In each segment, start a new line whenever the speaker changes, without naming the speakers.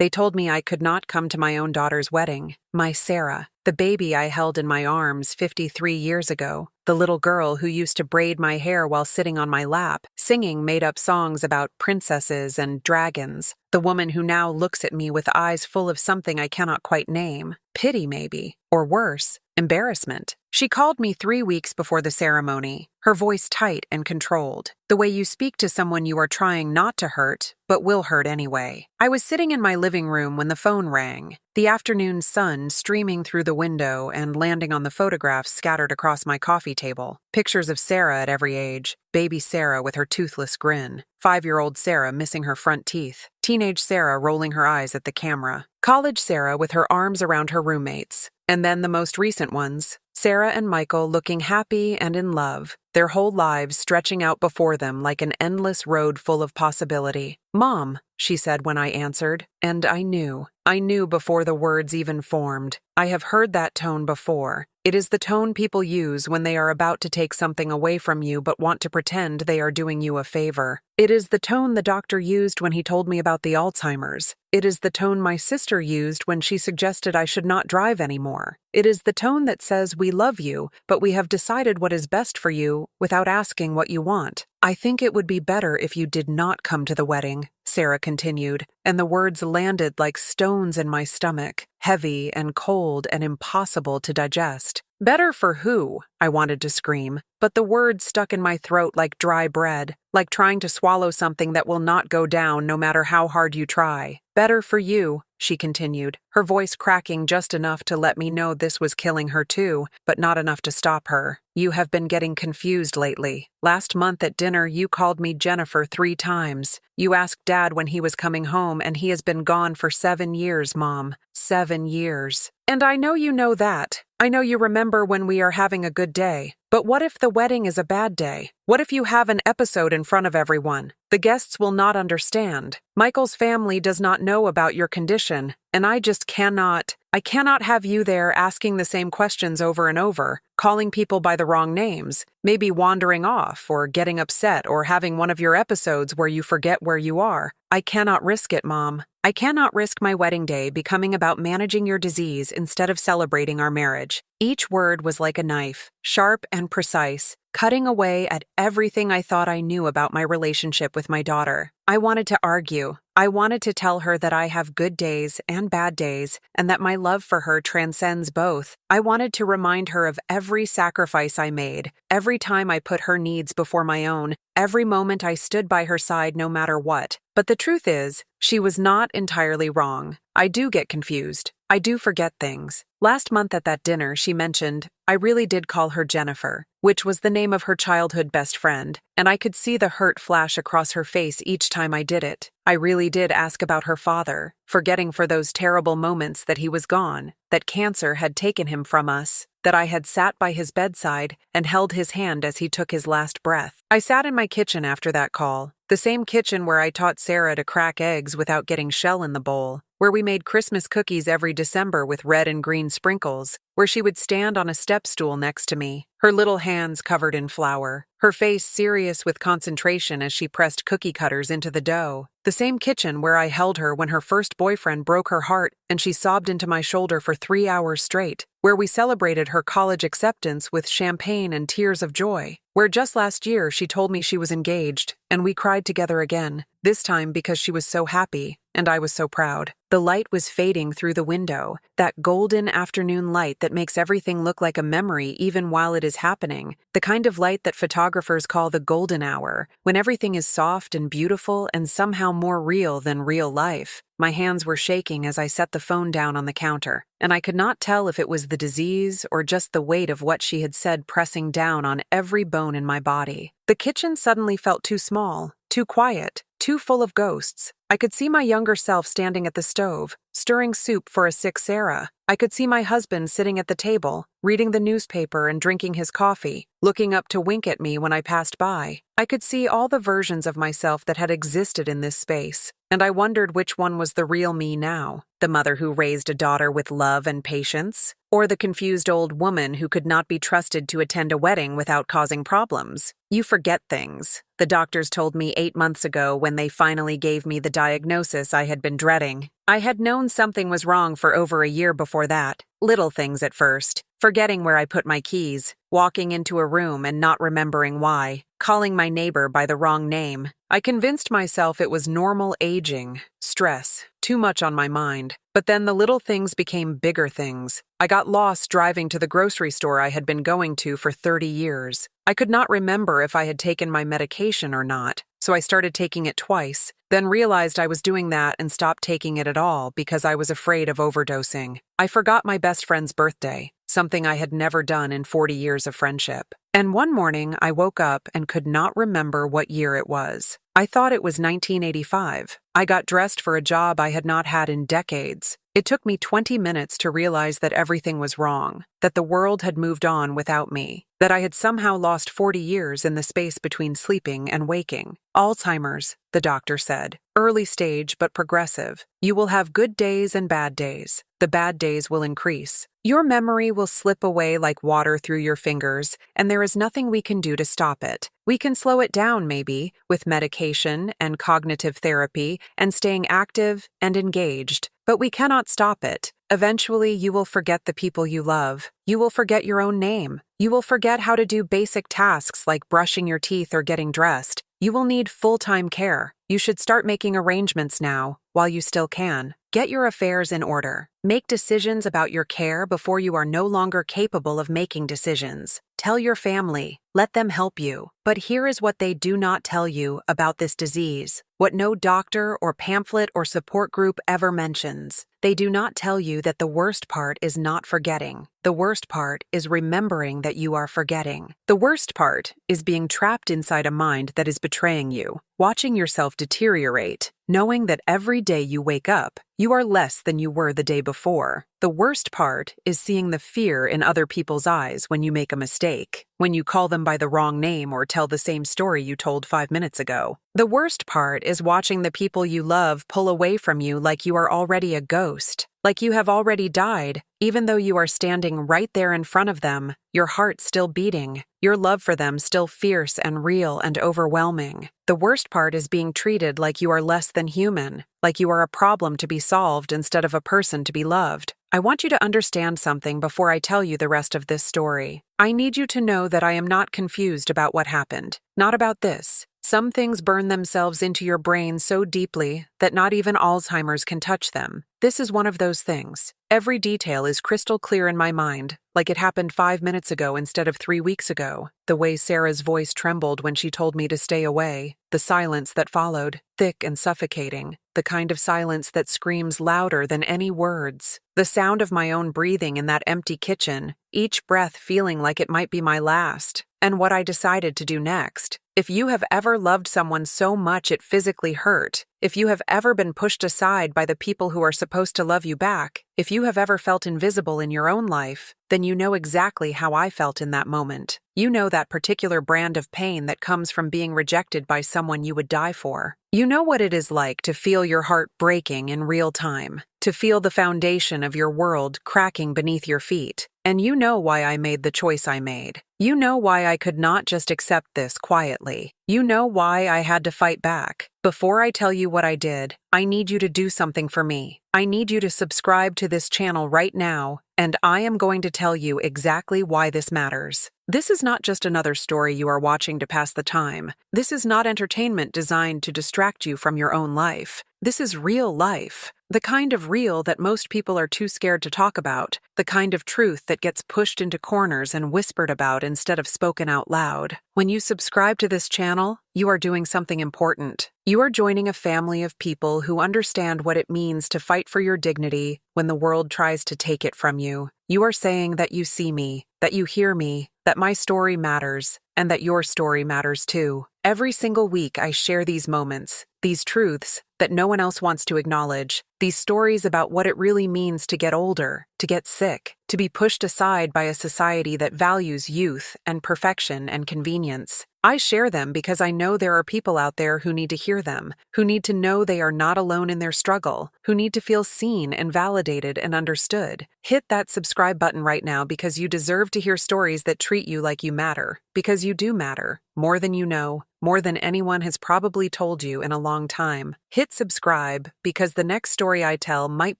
They told me I could not come to my own daughter's wedding, my Sarah, the baby I held in my arms 53 years ago, the little girl who used to braid my hair while sitting on my lap, singing made-up songs about princesses and dragons, the woman who now looks at me with eyes full of something I cannot quite name, pity maybe, or worse, embarrassment. She called me 3 weeks before the ceremony, her voice tight and controlled, the way you speak to someone you are trying not to hurt, but will hurt anyway. I was sitting in my living room when the phone rang, the afternoon sun streaming through the window and landing on the photographs scattered across my coffee table. Pictures of Sarah at every age, baby Sarah with her toothless grin, 5-year-old Sarah missing her front teeth, teenage Sarah rolling her eyes at the camera, college Sarah with her arms around her roommates, and then the most recent ones, Sarah and Michael looking happy and in love, their whole lives stretching out before them like an endless road full of possibility. "Mom," she said when I answered, and I knew before the words even formed. I have heard that tone before. It is the tone people use when they are about to take something away from you but want to pretend they are doing you a favor. It is the tone the doctor used when he told me about the Alzheimer's. It is the tone my sister used when she suggested I should not drive anymore. It is the tone that says we love you, but we have decided what is best for you without asking what you want. "I think it would be better if you did not come to the wedding," Sarah continued, and the words landed like stones in my stomach, heavy and cold and impossible to digest. "Better for who?" I wanted to scream, but the words stuck in my throat like dry bread, like trying to swallow something that will not go down no matter how hard you try. "Better for you," she continued, her voice cracking just enough to let me know this was killing her too, but not enough to stop her. "You have been getting confused lately. Last month at dinner you called me Jennifer 3 times. You asked Dad when he was coming home and he has been gone for 7 years, Mom. 7 years. And I know you know that. I know you remember when we are having a good day. But what if the wedding is a bad day? What if you have an episode in front of everyone? The guests will not understand. Michael's family does not know about your condition, and I cannot have you there asking the same questions over and over, calling people by the wrong names, maybe wandering off or getting upset or having one of your episodes where you forget where you are. I cannot risk it, Mom. I cannot risk my wedding day becoming about managing your disease instead of celebrating our marriage." Each word was like a knife, sharp and precise, cutting away at everything I thought I knew about my relationship with my daughter. I wanted to argue. I wanted to tell her that I have good days and bad days, and that my love for her transcends both. I wanted to remind her of every sacrifice I made, every time I put her needs before my own, every moment I stood by her side no matter what. But the truth is, she was not entirely wrong. I do get confused. I do forget things. Last month at that dinner, she mentioned, I really did call her Jennifer, which was the name of her childhood best friend, and I could see the hurt flash across her face each time I did it. I really did ask about her father, forgetting for those terrible moments that he was gone, that cancer had taken him from us, that I had sat by his bedside and held his hand as he took his last breath. I sat in my kitchen after that call, the same kitchen where I taught Sarah to crack eggs without getting shell in the bowl, where we made Christmas cookies every December with red and green sprinkles, where she would stand on a step stool next to me, her little hands covered in flour, her face serious with concentration as she pressed cookie cutters into the dough. The same kitchen where I held her when her first boyfriend broke her heart and she sobbed into my shoulder for 3 hours straight, where we celebrated her college acceptance with champagne and tears of joy, where just last year she told me she was engaged, and we cried together again, this time because she was so happy, and I was so proud. The light was fading through the window, that golden afternoon light that makes everything look like a memory even while it is happening, the kind of light that photographers call the golden hour, when everything is soft and beautiful and somehow more real than real life. My hands were shaking as I set the phone down on the counter, and I could not tell if it was the disease or just the weight of what she had said pressing down on every bone in my body. The kitchen suddenly felt too small, too quiet, too full of ghosts. I could see my younger self standing at the stove, stirring soup for a sick Sarah. I could see my husband sitting at the table, reading the newspaper and drinking his coffee, looking up to wink at me when I passed by. I could see all the versions of myself that had existed in this space, and I wondered which one was the real me now. The mother who raised a daughter with love and patience? Or the confused old woman who could not be trusted to attend a wedding without causing problems? You forget things. The doctors told me 8 months ago when they finally gave me the diagnosis I had been dreading. I had known something was wrong for over a year before that. Little things at first. Forgetting where I put my keys, walking into a room and not remembering why, calling my neighbor by the wrong name. I convinced myself it was normal aging, stress, too much on my mind. But then the little things became bigger things. I got lost driving to the grocery store I had been going to for 30 years. I could not remember if I had taken my medication or not, so I started taking it twice, then realized I was doing that and stopped taking it at all because I was afraid of overdosing. I forgot my best friend's birthday, something I had never done in 40 years of friendship. And one morning I woke up and could not remember what year it was. I thought it was 1985. I got dressed for a job I had not had in decades. It took me 20 minutes to realize that everything was wrong, that the world had moved on without me, that I had somehow lost 40 years in the space between sleeping and waking. Alzheimer's, the doctor said. Early stage but progressive. You will have good days and bad days. The bad days will increase. Your memory will slip away like water through your fingers, and there is nothing we can do to stop it. We can slow it down, maybe, with medication and cognitive therapy and staying active and engaged, but we cannot stop it. Eventually, you will forget the people you love. You will forget your own name. You will forget how to do basic tasks like brushing your teeth or getting dressed. You will need full-time care. You should start making arrangements now, while you still can. Get your affairs in order. Make decisions about your care before you are no longer capable of making decisions. Tell your family. Let them help you. But here is what they do not tell you about this disease, what no doctor or pamphlet or support group ever mentions. They do not tell you that the worst part is not forgetting. The worst part is remembering that you are forgetting. The worst part is being trapped inside a mind that is betraying you, watching yourself deteriorate, knowing that every day you wake up, you are less than you were the day before. The worst part is seeing the fear in other people's eyes when you make a mistake, when you call them by the wrong name or tell the same story you told 5 minutes ago. The worst part is watching the people you love pull away from you like you are already a ghost, like you have already died, even though you are standing right there in front of them, your heart still beating, your love for them still fierce and real and overwhelming. The worst part is being treated like you are less than human, like you are a problem to be solved instead of a person to be loved. I want you to understand something before I tell you the rest of this story. I need you to know that I am not confused about what happened, not about this. Some things burn themselves into your brain so deeply that not even Alzheimer's can touch them. This is one of those things. Every detail is crystal clear in my mind, like it happened 5 minutes ago instead of 3 weeks ago. The way Sarah's voice trembled when she told me to stay away, the silence that followed, thick and suffocating, the kind of silence that screams louder than any words. The sound of my own breathing in that empty kitchen, each breath feeling like it might be my last, and what I decided to do next. If you have ever loved someone so much it physically hurt, if you have ever been pushed aside by the people who are supposed to love you back, if you have ever felt invisible in your own life, then you know exactly how I felt in that moment. You know that particular brand of pain that comes from being rejected by someone you would die for. You know what it is like to feel your heart breaking in real time, to feel the foundation of your world cracking beneath your feet. And you know why I made the choice I made. You know why I could not just accept this quietly. You know why I had to fight back. Before I tell you what I did, I need you to do something for me. I need you to subscribe to this channel right now, and I am going to tell you exactly why this matters. This is not just another story you are watching to pass the time. This is not entertainment designed to distract you from your own life. This is real life. The kind of real that most people are too scared to talk about. The kind of truth that gets pushed into corners and whispered about instead of spoken out loud. When you subscribe to this channel, you are doing something important. You are joining a family of people who understand what it means to fight for your dignity when the world tries to take it from you. You are saying that you see me, that you hear me, that my story matters, and that your story matters too. Every single week I share these moments, these truths, that no one else wants to acknowledge. These stories about what it really means to get older, to get sick, to be pushed aside by a society that values youth and perfection and convenience. I share them because I know there are people out there who need to hear them, who need to know they are not alone in their struggle, who need to feel seen and validated and understood. Hit that subscribe button right now because you deserve to hear stories that treat you like you matter, because you do matter, more than you know, more than anyone has probably told you in a long time. Hit subscribe because the next story I tell might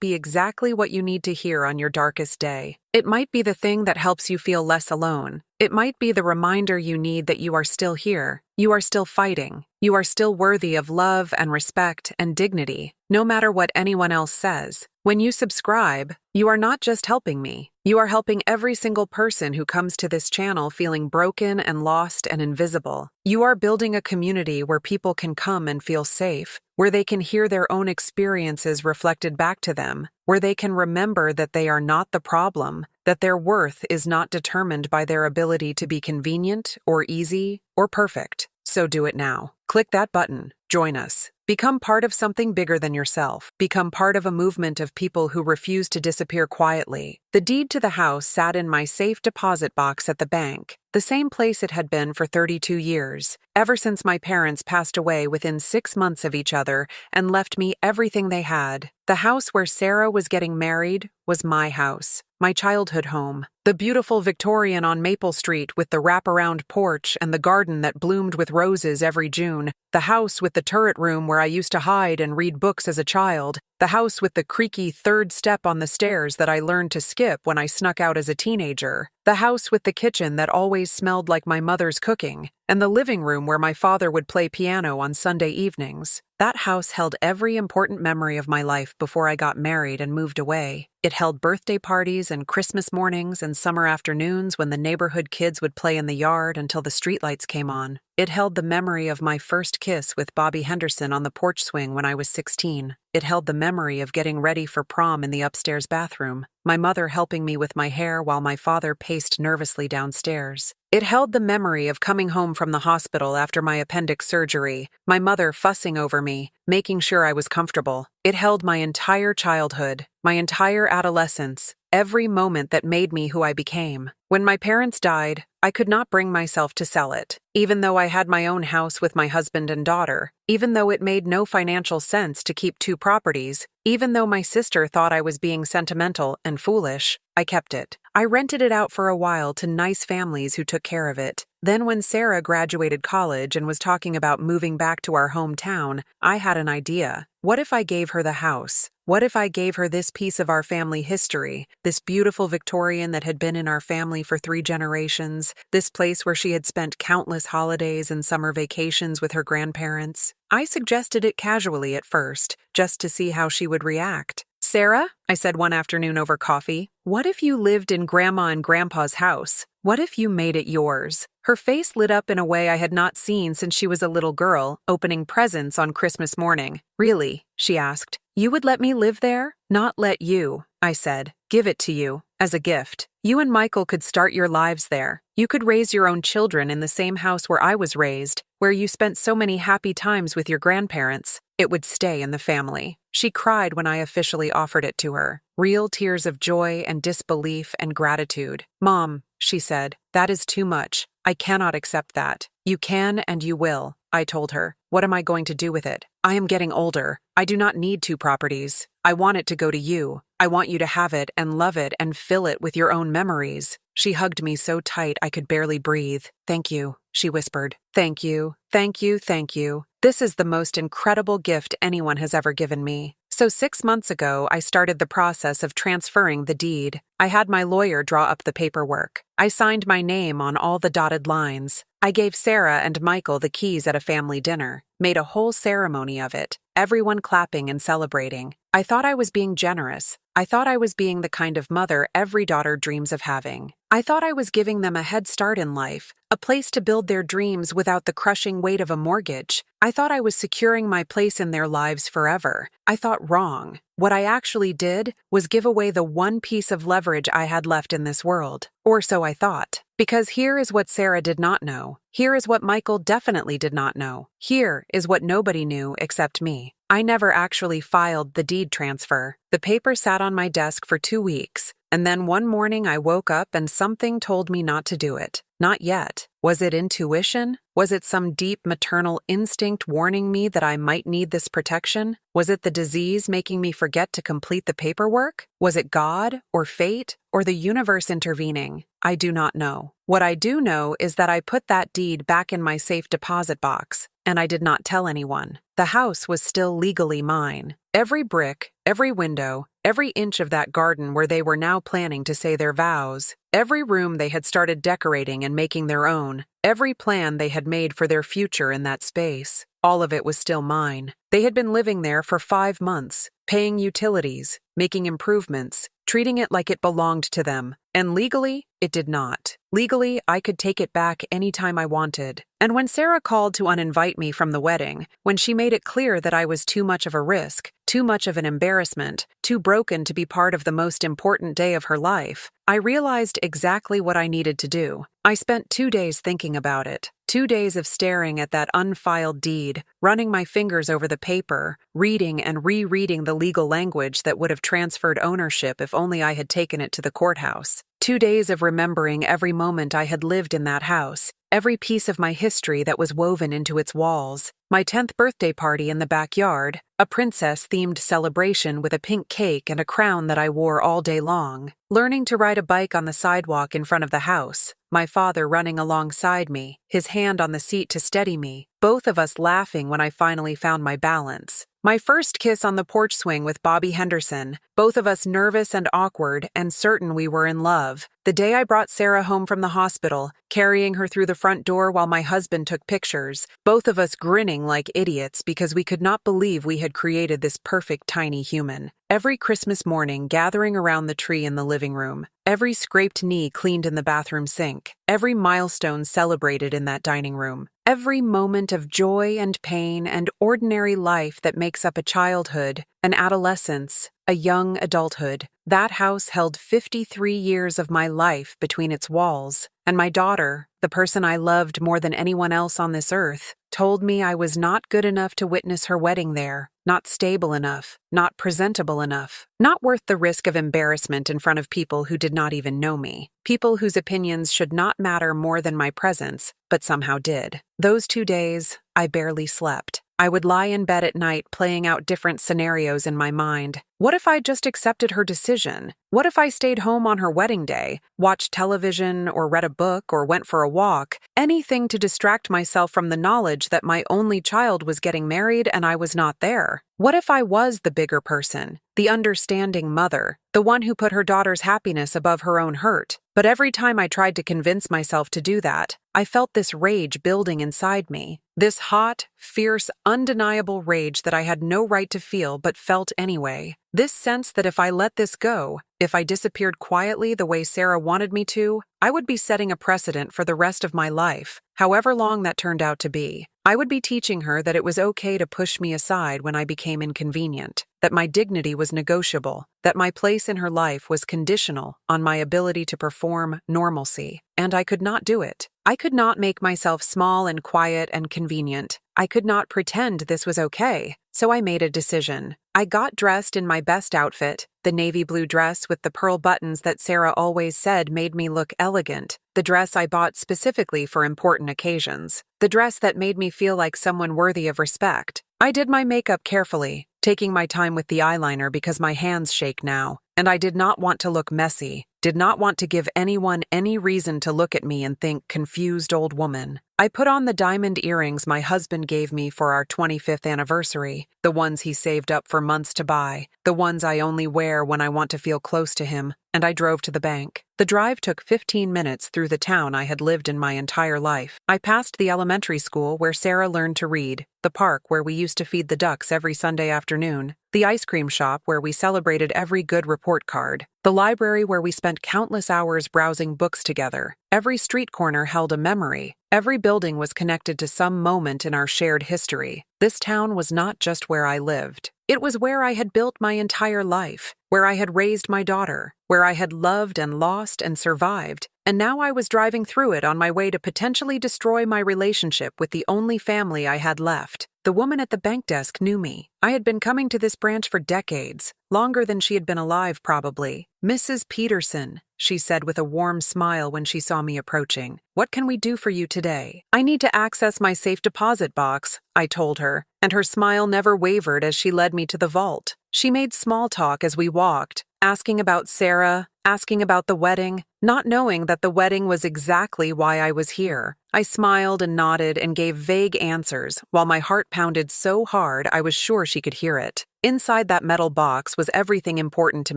be exactly what you need to hear on your darkest day. It might be the thing that helps you feel less alone. It might be the reminder you need that you are still here, you are still fighting, you are still worthy of love and respect and dignity, no matter what anyone else says. When you subscribe, you are not just helping me, you are helping every single person who comes to this channel feeling broken and lost and invisible. You are building a community where people can come and feel safe, where they can hear their own experiences reflected back to them, where they can remember that they are not the problem, that their worth is not determined by their ability to be convenient or easy or perfect. So do it now. Click that button. Join us. Become part of something bigger than yourself. Become part of a movement of people who refuse to disappear quietly. The deed to the house sat in my safe deposit box at the bank, the same place it had been for 32 years, ever since my parents passed away within 6 months of each other and left me everything they had. The house where Sarah was getting married was my house, my childhood home. The beautiful Victorian on Maple Street with the wraparound porch and the garden that bloomed with roses every June. The house with the turret room where I used to hide and read books as a child. The house with the creaky third step on the stairs that I learned to skip when I snuck out as a teenager. The house with the kitchen that always smelled like my mother's cooking. And the living room where my father would play piano on Sunday evenings. That house held every important memory of my life before I got married and moved away. It held birthday parties and Christmas mornings and summer afternoons when the neighborhood kids would play in the yard until the streetlights came on. It held the memory of my first kiss with Bobby Henderson on the porch swing when I was 16. It held the memory of getting ready for prom in the upstairs bathroom, my mother helping me with my hair while my father paced nervously downstairs. It held the memory of coming home from the hospital after my appendix surgery, my mother fussing over me, making sure I was comfortable. It held my entire childhood, my entire adolescence, every moment that made me who I became. When my parents died, I could not bring myself to sell it, even though I had my own house with my husband and daughter, even though it made no financial sense to keep 2 properties, even though my sister thought I was being sentimental and foolish. I kept it. I rented it out for a while to nice families who took care of it. Then when Sarah graduated college and was talking about moving back to our hometown, I had an idea. What if I gave her the house? What if I gave her this piece of our family history, this beautiful Victorian that had been in our family for 3 generations, this place where she had spent countless holidays and summer vacations with her grandparents? I suggested it casually at first, just to see how she would react. "Sarah," I said one afternoon over coffee, "what if you lived in Grandma and Grandpa's house? What if you made it yours?" Her face lit up in a way I had not seen since she was a little girl, opening presents on Christmas morning. "Really?" she asked. "You would let me live there?" "Not let you," I said. "Give it to you, as a gift. You and Michael could start your lives there. You could raise your own children in the same house where I was raised, where you spent so many happy times with your grandparents. It would stay in the family." She cried when I officially offered it to her. Real tears of joy and disbelief and gratitude. "Mom," she said, "that is too much. I cannot accept that." "You can and you will," I told her. "What am I going to do with it? I am getting older. I do not need 2 properties. I want it to go to you. I want you to have it and love it and fill it with your own memories." She hugged me so tight I could barely breathe. "Thank you," she whispered. "Thank you, thank you, thank you. This is the most incredible gift anyone has ever given me." So 6 months ago, I started the process of transferring the deed. I had my lawyer draw up the paperwork. I signed my name on all the dotted lines. I gave Sarah and Michael the keys at a family dinner, made a whole ceremony of it, everyone clapping and celebrating. I thought I was being generous. I thought I was being the kind of mother every daughter dreams of having. I thought I was giving them a head start in life, a place to build their dreams without the crushing weight of a mortgage. I thought I was securing my place in their lives forever. I thought wrong. What I actually did was give away the one piece of leverage I had left in this world. Or so I thought. Because here is what Sarah did not know. Here is what Michael definitely did not know. Here is what nobody knew except me. I never actually filed the deed transfer. The paper sat on my desk for 2 weeks, and then one morning I woke up and something told me not to do it. Not yet. Was it intuition? Was it some deep maternal instinct warning me that I might need this protection? Was it the disease making me forget to complete the paperwork? Was it God, or fate, or the universe intervening? I do not know. What I do know is that I put that deed back in my safe deposit box, and I did not tell anyone. The house was still legally mine. Every brick, every window, every inch of that garden where they were now planning to say their vows, every room they had started decorating and making their own, every plan they had made for their future in that space, all of it was still mine. They had been living there for 5 months, paying utilities, making improvements, treating it like it belonged to them, and legally, it did not. Legally, I could take it back anytime I wanted. And when Sarah called to uninvite me from the wedding, when she made it clear that I was too much of a risk, too much of an embarrassment, too broken to be part of the most important day of her life, I realized exactly what I needed to do. I spent 2 days thinking about it. 2 days of staring at that unfiled deed, running my fingers over the paper, reading and rereading the legal language that would have transferred ownership if only I had taken it to the courthouse. 2 days of remembering every moment I had lived in that house, every piece of my history that was woven into its walls, my 10th birthday party in the backyard, a princess-themed celebration with a pink cake and a crown that I wore all day long, learning to ride a bike on the sidewalk in front of the house, my father running alongside me, his hand on the seat to steady me, both of us laughing when I finally found my balance. My first kiss on the porch swing with Bobby Henderson, both of us nervous and awkward and certain we were in love. The day I brought Sarah home from the hospital, carrying her through the front door while my husband took pictures, both of us grinning like idiots because we could not believe we had created this perfect tiny human. Every Christmas morning gathering around the tree in the living room, every scraped knee cleaned in the bathroom sink, every milestone celebrated in that dining room, every moment of joy and pain and ordinary life that makes up a childhood, an adolescence, a young adulthood. That house held 53 years of my life between its walls, and my daughter, the person I loved more than anyone else on this earth, told me I was not good enough to witness her wedding there, not stable enough, not presentable enough, not worth the risk of embarrassment in front of people who did not even know me, people whose opinions should not matter more than my presence, but somehow did. Those 2 days, I barely slept. I would lie in bed at night playing out different scenarios in my mind. What if I just accepted her decision? What if I stayed home on her wedding day, watched television or read a book or went for a walk, anything to distract myself from the knowledge that my only child was getting married and I was not there? What if I was the bigger person, the understanding mother, the one who put her daughter's happiness above her own hurt? But every time I tried to convince myself to do that, I felt this rage building inside me. This hot, fierce, undeniable rage that I had no right to feel but felt anyway. This sense that if I let this go, if I disappeared quietly the way Sarah wanted me to, I would be setting a precedent for the rest of my life, however long that turned out to be. I would be teaching her that it was okay to push me aside when I became inconvenient, that my dignity was negotiable, that my place in her life was conditional on my ability to perform normalcy, and I could not do it. I could not make myself small and quiet and convenient. I could not pretend this was okay, so I made a decision. I got dressed in my best outfit, the navy blue dress with the pearl buttons that Sarah always said made me look elegant, the dress I bought specifically for important occasions, the dress that made me feel like someone worthy of respect. I did my makeup carefully, taking my time with the eyeliner because my hands shake now, and I did not want to look messy, did not want to give anyone any reason to look at me and think confused old woman. I put on the diamond earrings my husband gave me for our 25th anniversary, the ones he saved up for months to buy, the ones I only wear when I want to feel close to him, and I drove to the bank. The drive took 15 minutes through the town I had lived in my entire life. I passed the elementary school where Sarah learned to read, the park where we used to feed the ducks every Sunday afternoon, the ice cream shop where we celebrated every good report card, the library where we spent countless hours browsing books together. Every street corner held a memory. Every building was connected to some moment in our shared history. This town was not just where I lived. It was where I had built my entire life, where I had raised my daughter, where I had loved and lost and survived, and now I was driving through it on my way to potentially destroy my relationship with the only family I had left. The woman at the bank desk knew me. I had been coming to this branch for decades, longer than she had been alive probably. "Mrs. Peterson," she said with a warm smile when she saw me approaching. "What can we do for you today?" "I need to access my safe deposit box," I told her, and her smile never wavered as she led me to the vault. She made small talk as we walked, asking about Sarah, asking about the wedding, not knowing that the wedding was exactly why I was here. I smiled and nodded and gave vague answers, while my heart pounded so hard I was sure she could hear it. Inside that metal box was everything important to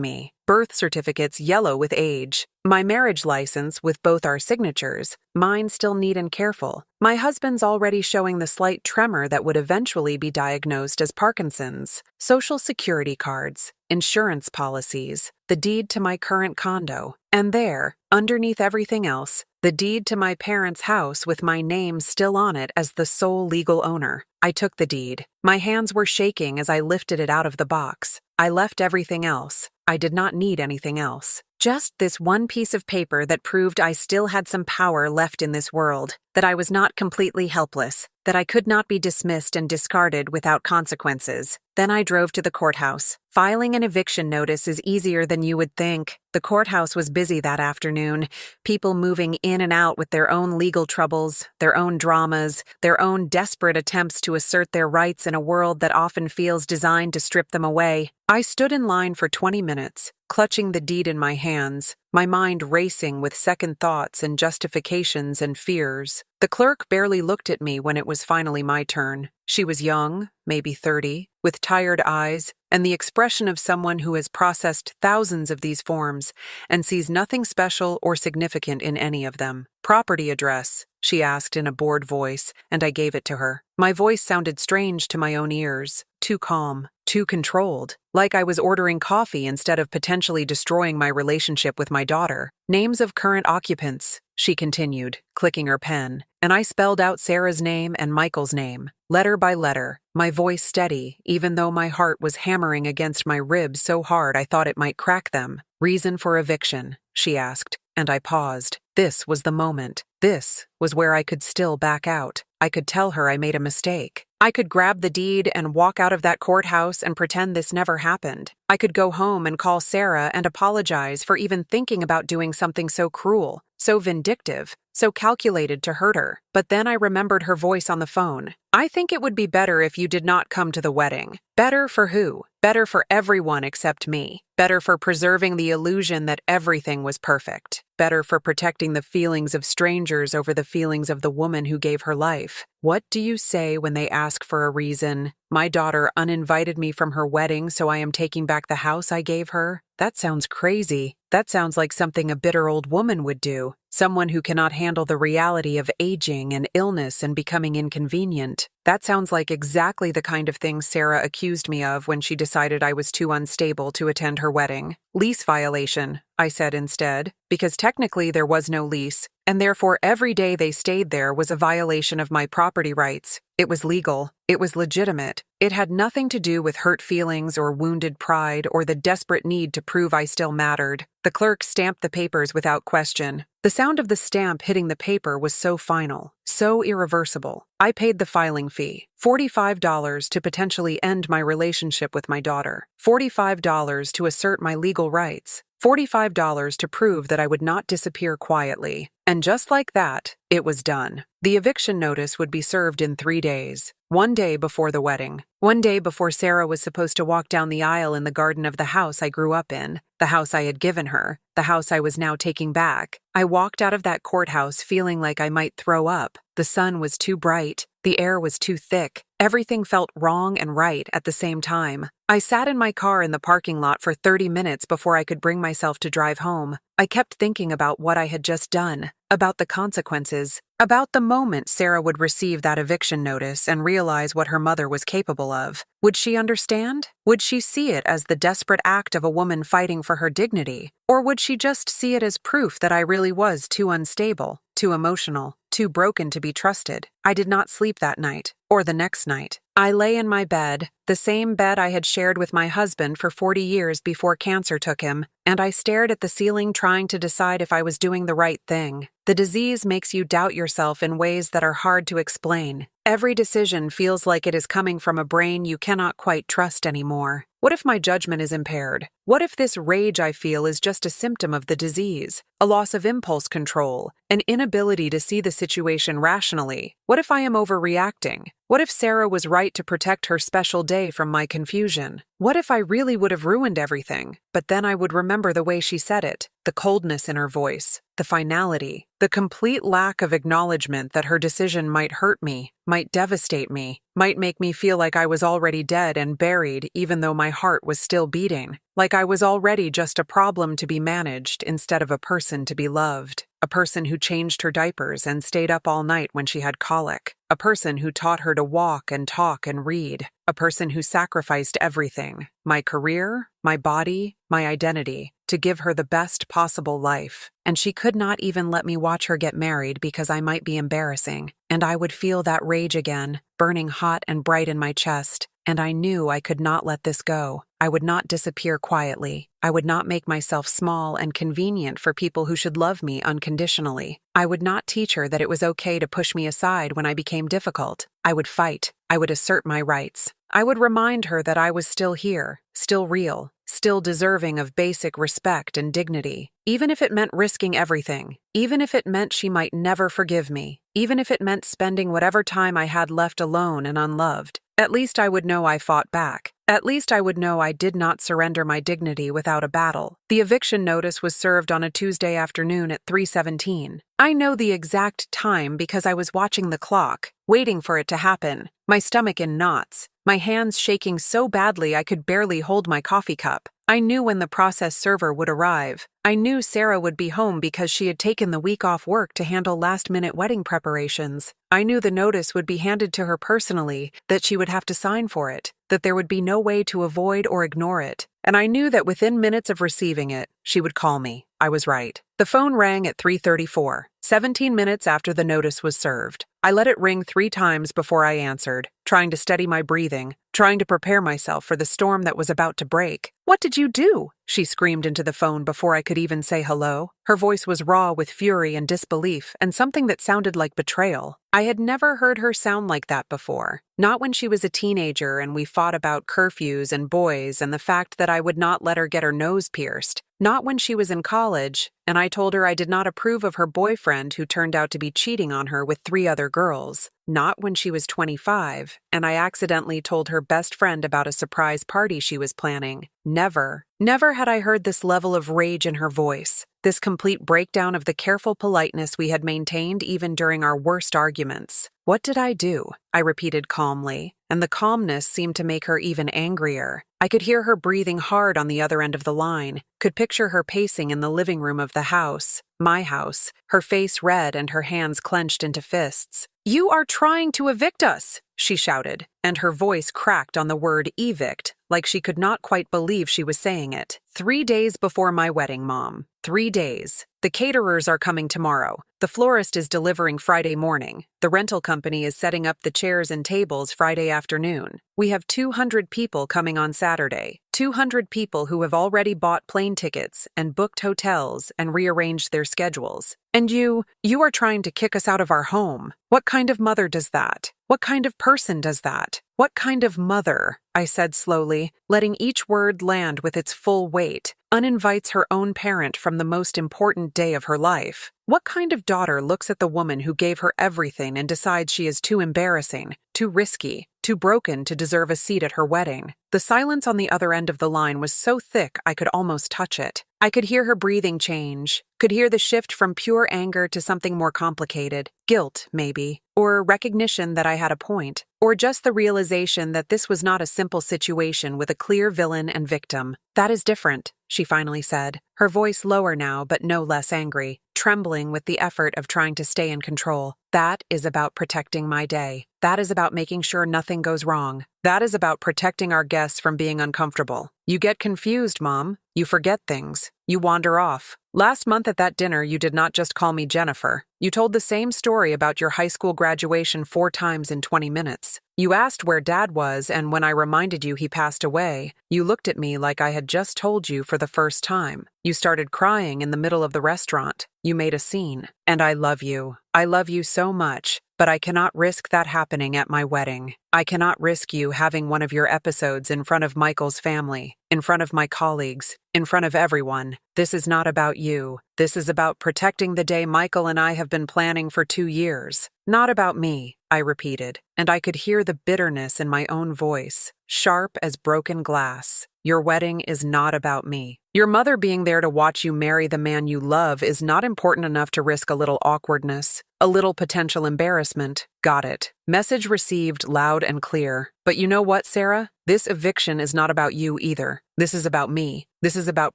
me. Birth certificates yellow with age, my marriage license with both our signatures, mine still neat and careful, my husband's already showing the slight tremor that would eventually be diagnosed as Parkinson's, social security cards, insurance policies, the deed to my current condo, and there, underneath everything else, the deed to my parents' house with my name still on it as the sole legal owner. I took the deed. My hands were shaking as I lifted it out of the box. I left everything else. I did not need anything else. Just this one piece of paper that proved I still had some power left in this world, that I was not completely helpless, that I could not be dismissed and discarded without consequences. Then I drove to the courthouse. Filing an eviction notice is easier than you would think. The courthouse was busy that afternoon, people moving in and out with their own legal troubles, their own dramas, their own desperate attempts to assert their rights in a world that often feels designed to strip them away. I stood in line for 20 minutes, clutching the deed in my hands, my mind racing with second thoughts and justifications and fears. The clerk barely looked at me when it was finally my turn. She was young, maybe 30, with tired eyes, and the expression of someone who has processed thousands of these forms and sees nothing special or significant in any of them. "Property address," she asked in a bored voice, and I gave it to her. My voice sounded strange to my own ears, too calm, too controlled, like I was ordering coffee instead of potentially destroying my relationship with my daughter. "Names of current occupants," she continued, clicking her pen, and I spelled out Sarah's name and Michael's name, letter by letter, my voice steady, even though my heart was hammering against my ribs so hard I thought it might crack them. "Reason for eviction," she asked, and I paused. This was the moment. This was where I could still back out. I could tell her I made a mistake. I could grab the deed and walk out of that courthouse and pretend this never happened. I could go home and call Sarah and apologize for even thinking about doing something so cruel, so vindictive, so calculated to hurt her. But then I remembered her voice on the phone. "I think it would be better if you did not come to the wedding." Better for who? Better for everyone except me. Better for preserving the illusion that everything was perfect. Better for protecting the feelings of strangers over the feelings of the woman who gave her life. What do you say when they ask for a reason? "My daughter uninvited me from her wedding, so I am taking back the house I gave her." That sounds crazy. That sounds like something a bitter old woman would do. Someone who cannot handle the reality of aging and illness and becoming inconvenient. That sounds like exactly the kind of thing Sarah accused me of when she decided I was too unstable to attend her wedding. "Lease violation," I said instead, because technically there was no lease, and therefore every day they stayed there was a violation of my property rights. It was legal. It was legitimate. It had nothing to do with hurt feelings or wounded pride or the desperate need to prove I still mattered. The clerk stamped the papers without question. The sound of the stamp hitting the paper was so final, so irreversible. I paid the filing fee, $45 to potentially end my relationship with my daughter, $45 to assert my legal rights, $45 to prove that I would not disappear quietly. And just like that, it was done. The eviction notice would be served in 3 days. One day before the wedding. One day before Sarah was supposed to walk down the aisle in the garden of the house I grew up in, the house I had given her, the house I was now taking back. I walked out of that courthouse feeling like I might throw up. The sun was too bright. The air was too thick. Everything felt wrong and right at the same time. I sat in my car in the parking lot for 30 minutes before I could bring myself to drive home. I kept thinking about what I had just done, about the consequences, about the moment Sarah would receive that eviction notice and realize what her mother was capable of. Would she understand? Would she see it as the desperate act of a woman fighting for her dignity? Or would she just see it as proof that I really was too unstable, too emotional, too broken to be trusted? I did not sleep that night, or the next night. I lay in my bed, the same bed I had shared with my husband for 40 years before cancer took him, and I stared at the ceiling trying to decide if I was doing the right thing. The disease makes you doubt yourself in ways that are hard to explain. Every decision feels like it is coming from a brain you cannot quite trust anymore. What if my judgment is impaired? What if this rage I feel is just a symptom of the disease? A loss of impulse control? An inability to see the situation rationally? What if I am overreacting? What if Sarah was right to protect her special day from my confusion? What if I really would have ruined everything? But then I would remember the way she said it, the coldness in her voice, the finality, the complete lack of acknowledgement that her decision might hurt me, might devastate me, might make me feel like I was already dead and buried even though my heart was still beating, like I was already just a problem to be managed instead of a person to be loved. A person who changed her diapers and stayed up all night when she had colic. A person who taught her to walk and talk and read. A person who sacrificed everything, my career, my body, my identity, to give her the best possible life. And she could not even let me watch her get married because I might be embarrassing. And I would feel that rage again, burning hot and bright in my chest. And I knew I could not let this go. I would not disappear quietly. I would not make myself small and convenient for people who should love me unconditionally. I would not teach her that it was okay to push me aside when I became difficult. I would fight. I would assert my rights. I would remind her that I was still here, still real, still deserving of basic respect and dignity. Even if it meant risking everything. Even if it meant she might never forgive me. Even if it meant spending whatever time I had left alone and unloved. At least I would know I fought back. At least I would know I did not surrender my dignity without a battle. The eviction notice was served on a Tuesday afternoon at 3:17. I know the exact time because I was watching the clock, waiting for it to happen, my stomach in knots, my hands shaking so badly I could barely hold my coffee cup. I knew when the process server would arrive. I knew Sarah would be home because she had taken the week off work to handle last-minute wedding preparations. I knew the notice would be handed to her personally, that she would have to sign for it, that there would be no way to avoid or ignore it. And I knew that within minutes of receiving it, she would call me. I was right. The phone rang at 3:34, 17 minutes after the notice was served. I let it ring 3 times before I answered, trying to steady my breathing, trying to prepare myself for the storm that was about to break. "What did you do?" she screamed into the phone before I could even say hello. Her voice was raw with fury and disbelief and something that sounded like betrayal. I had never heard her sound like that before. Not when she was a teenager and we fought about curfews and boys and the fact that I would not let her get her nose pierced. Not when she was in college, and I told her I did not approve of her boyfriend who turned out to be cheating on her with 3 other girls. Not when she was 25, and I accidentally told her best friend about a surprise party she was planning. Never. Never had I heard this level of rage in her voice, this complete breakdown of the careful politeness we had maintained even during our worst arguments. "What did I do?" I repeated calmly, and the calmness seemed to make her even angrier. I could hear her breathing hard on the other end of the line, could picture her pacing in the living room of the house, my house, her face red and her hands clenched into fists. "You are trying to evict us!" she shouted, and her voice cracked on the word evict, like she could not quite believe she was saying it. 3 days before my wedding, Mom. 3 days. The caterers are coming tomorrow. The florist is delivering Friday morning. The rental company is setting up the chairs and tables Friday afternoon. We have 200 people coming on Saturday. 200 people who have already bought plane tickets and booked hotels and rearranged their schedules. And you are trying to kick us out of our home. What kind of mother does that? What kind of person does that? What kind of mother, I said slowly, letting each word land with its full weight, uninvites her own parent from the most important day of her life? What kind of daughter looks at the woman who gave her everything and decides she is too embarrassing, too risky, too broken to deserve a seat at her wedding? The silence on the other end of the line was so thick I could almost touch it. I could hear her breathing change, could hear the shift from pure anger to something more complicated, guilt, maybe, or recognition that I had a point, or just the realization that this was not a simple situation with a clear villain and victim. "That is different," she finally said, her voice lower now but no less angry, trembling with the effort of trying to stay in control. "That is about protecting my day. That is about making sure nothing goes wrong. That is about protecting our guests from being uncomfortable. You get confused, Mom. You forget things. You wander off. Last month at that dinner, you did not just call me Jennifer. You told the same story about your high school graduation 4 times in 20 minutes. You asked where Dad was, and when I reminded you he passed away, you looked at me like I had just told you for the first time. You started crying in the middle of the restaurant. You made a scene. And I love you. I love you so much, but I cannot risk that happening at my wedding. I cannot risk you having one of your episodes in front of Michael's family, in front of my colleagues, in front of everyone. This is not about you. This is about protecting the day Michael and I have been planning for 2 years. Not about me, I repeated, and I could hear the bitterness in my own voice, sharp as broken glass. Your wedding is not about me. Your mother being there to watch you marry the man you love is not important enough to risk a little awkwardness, a little potential embarrassment. Got it. Message received loud and clear. But you know what, Sarah? This eviction is not about you either. This is about me. This is about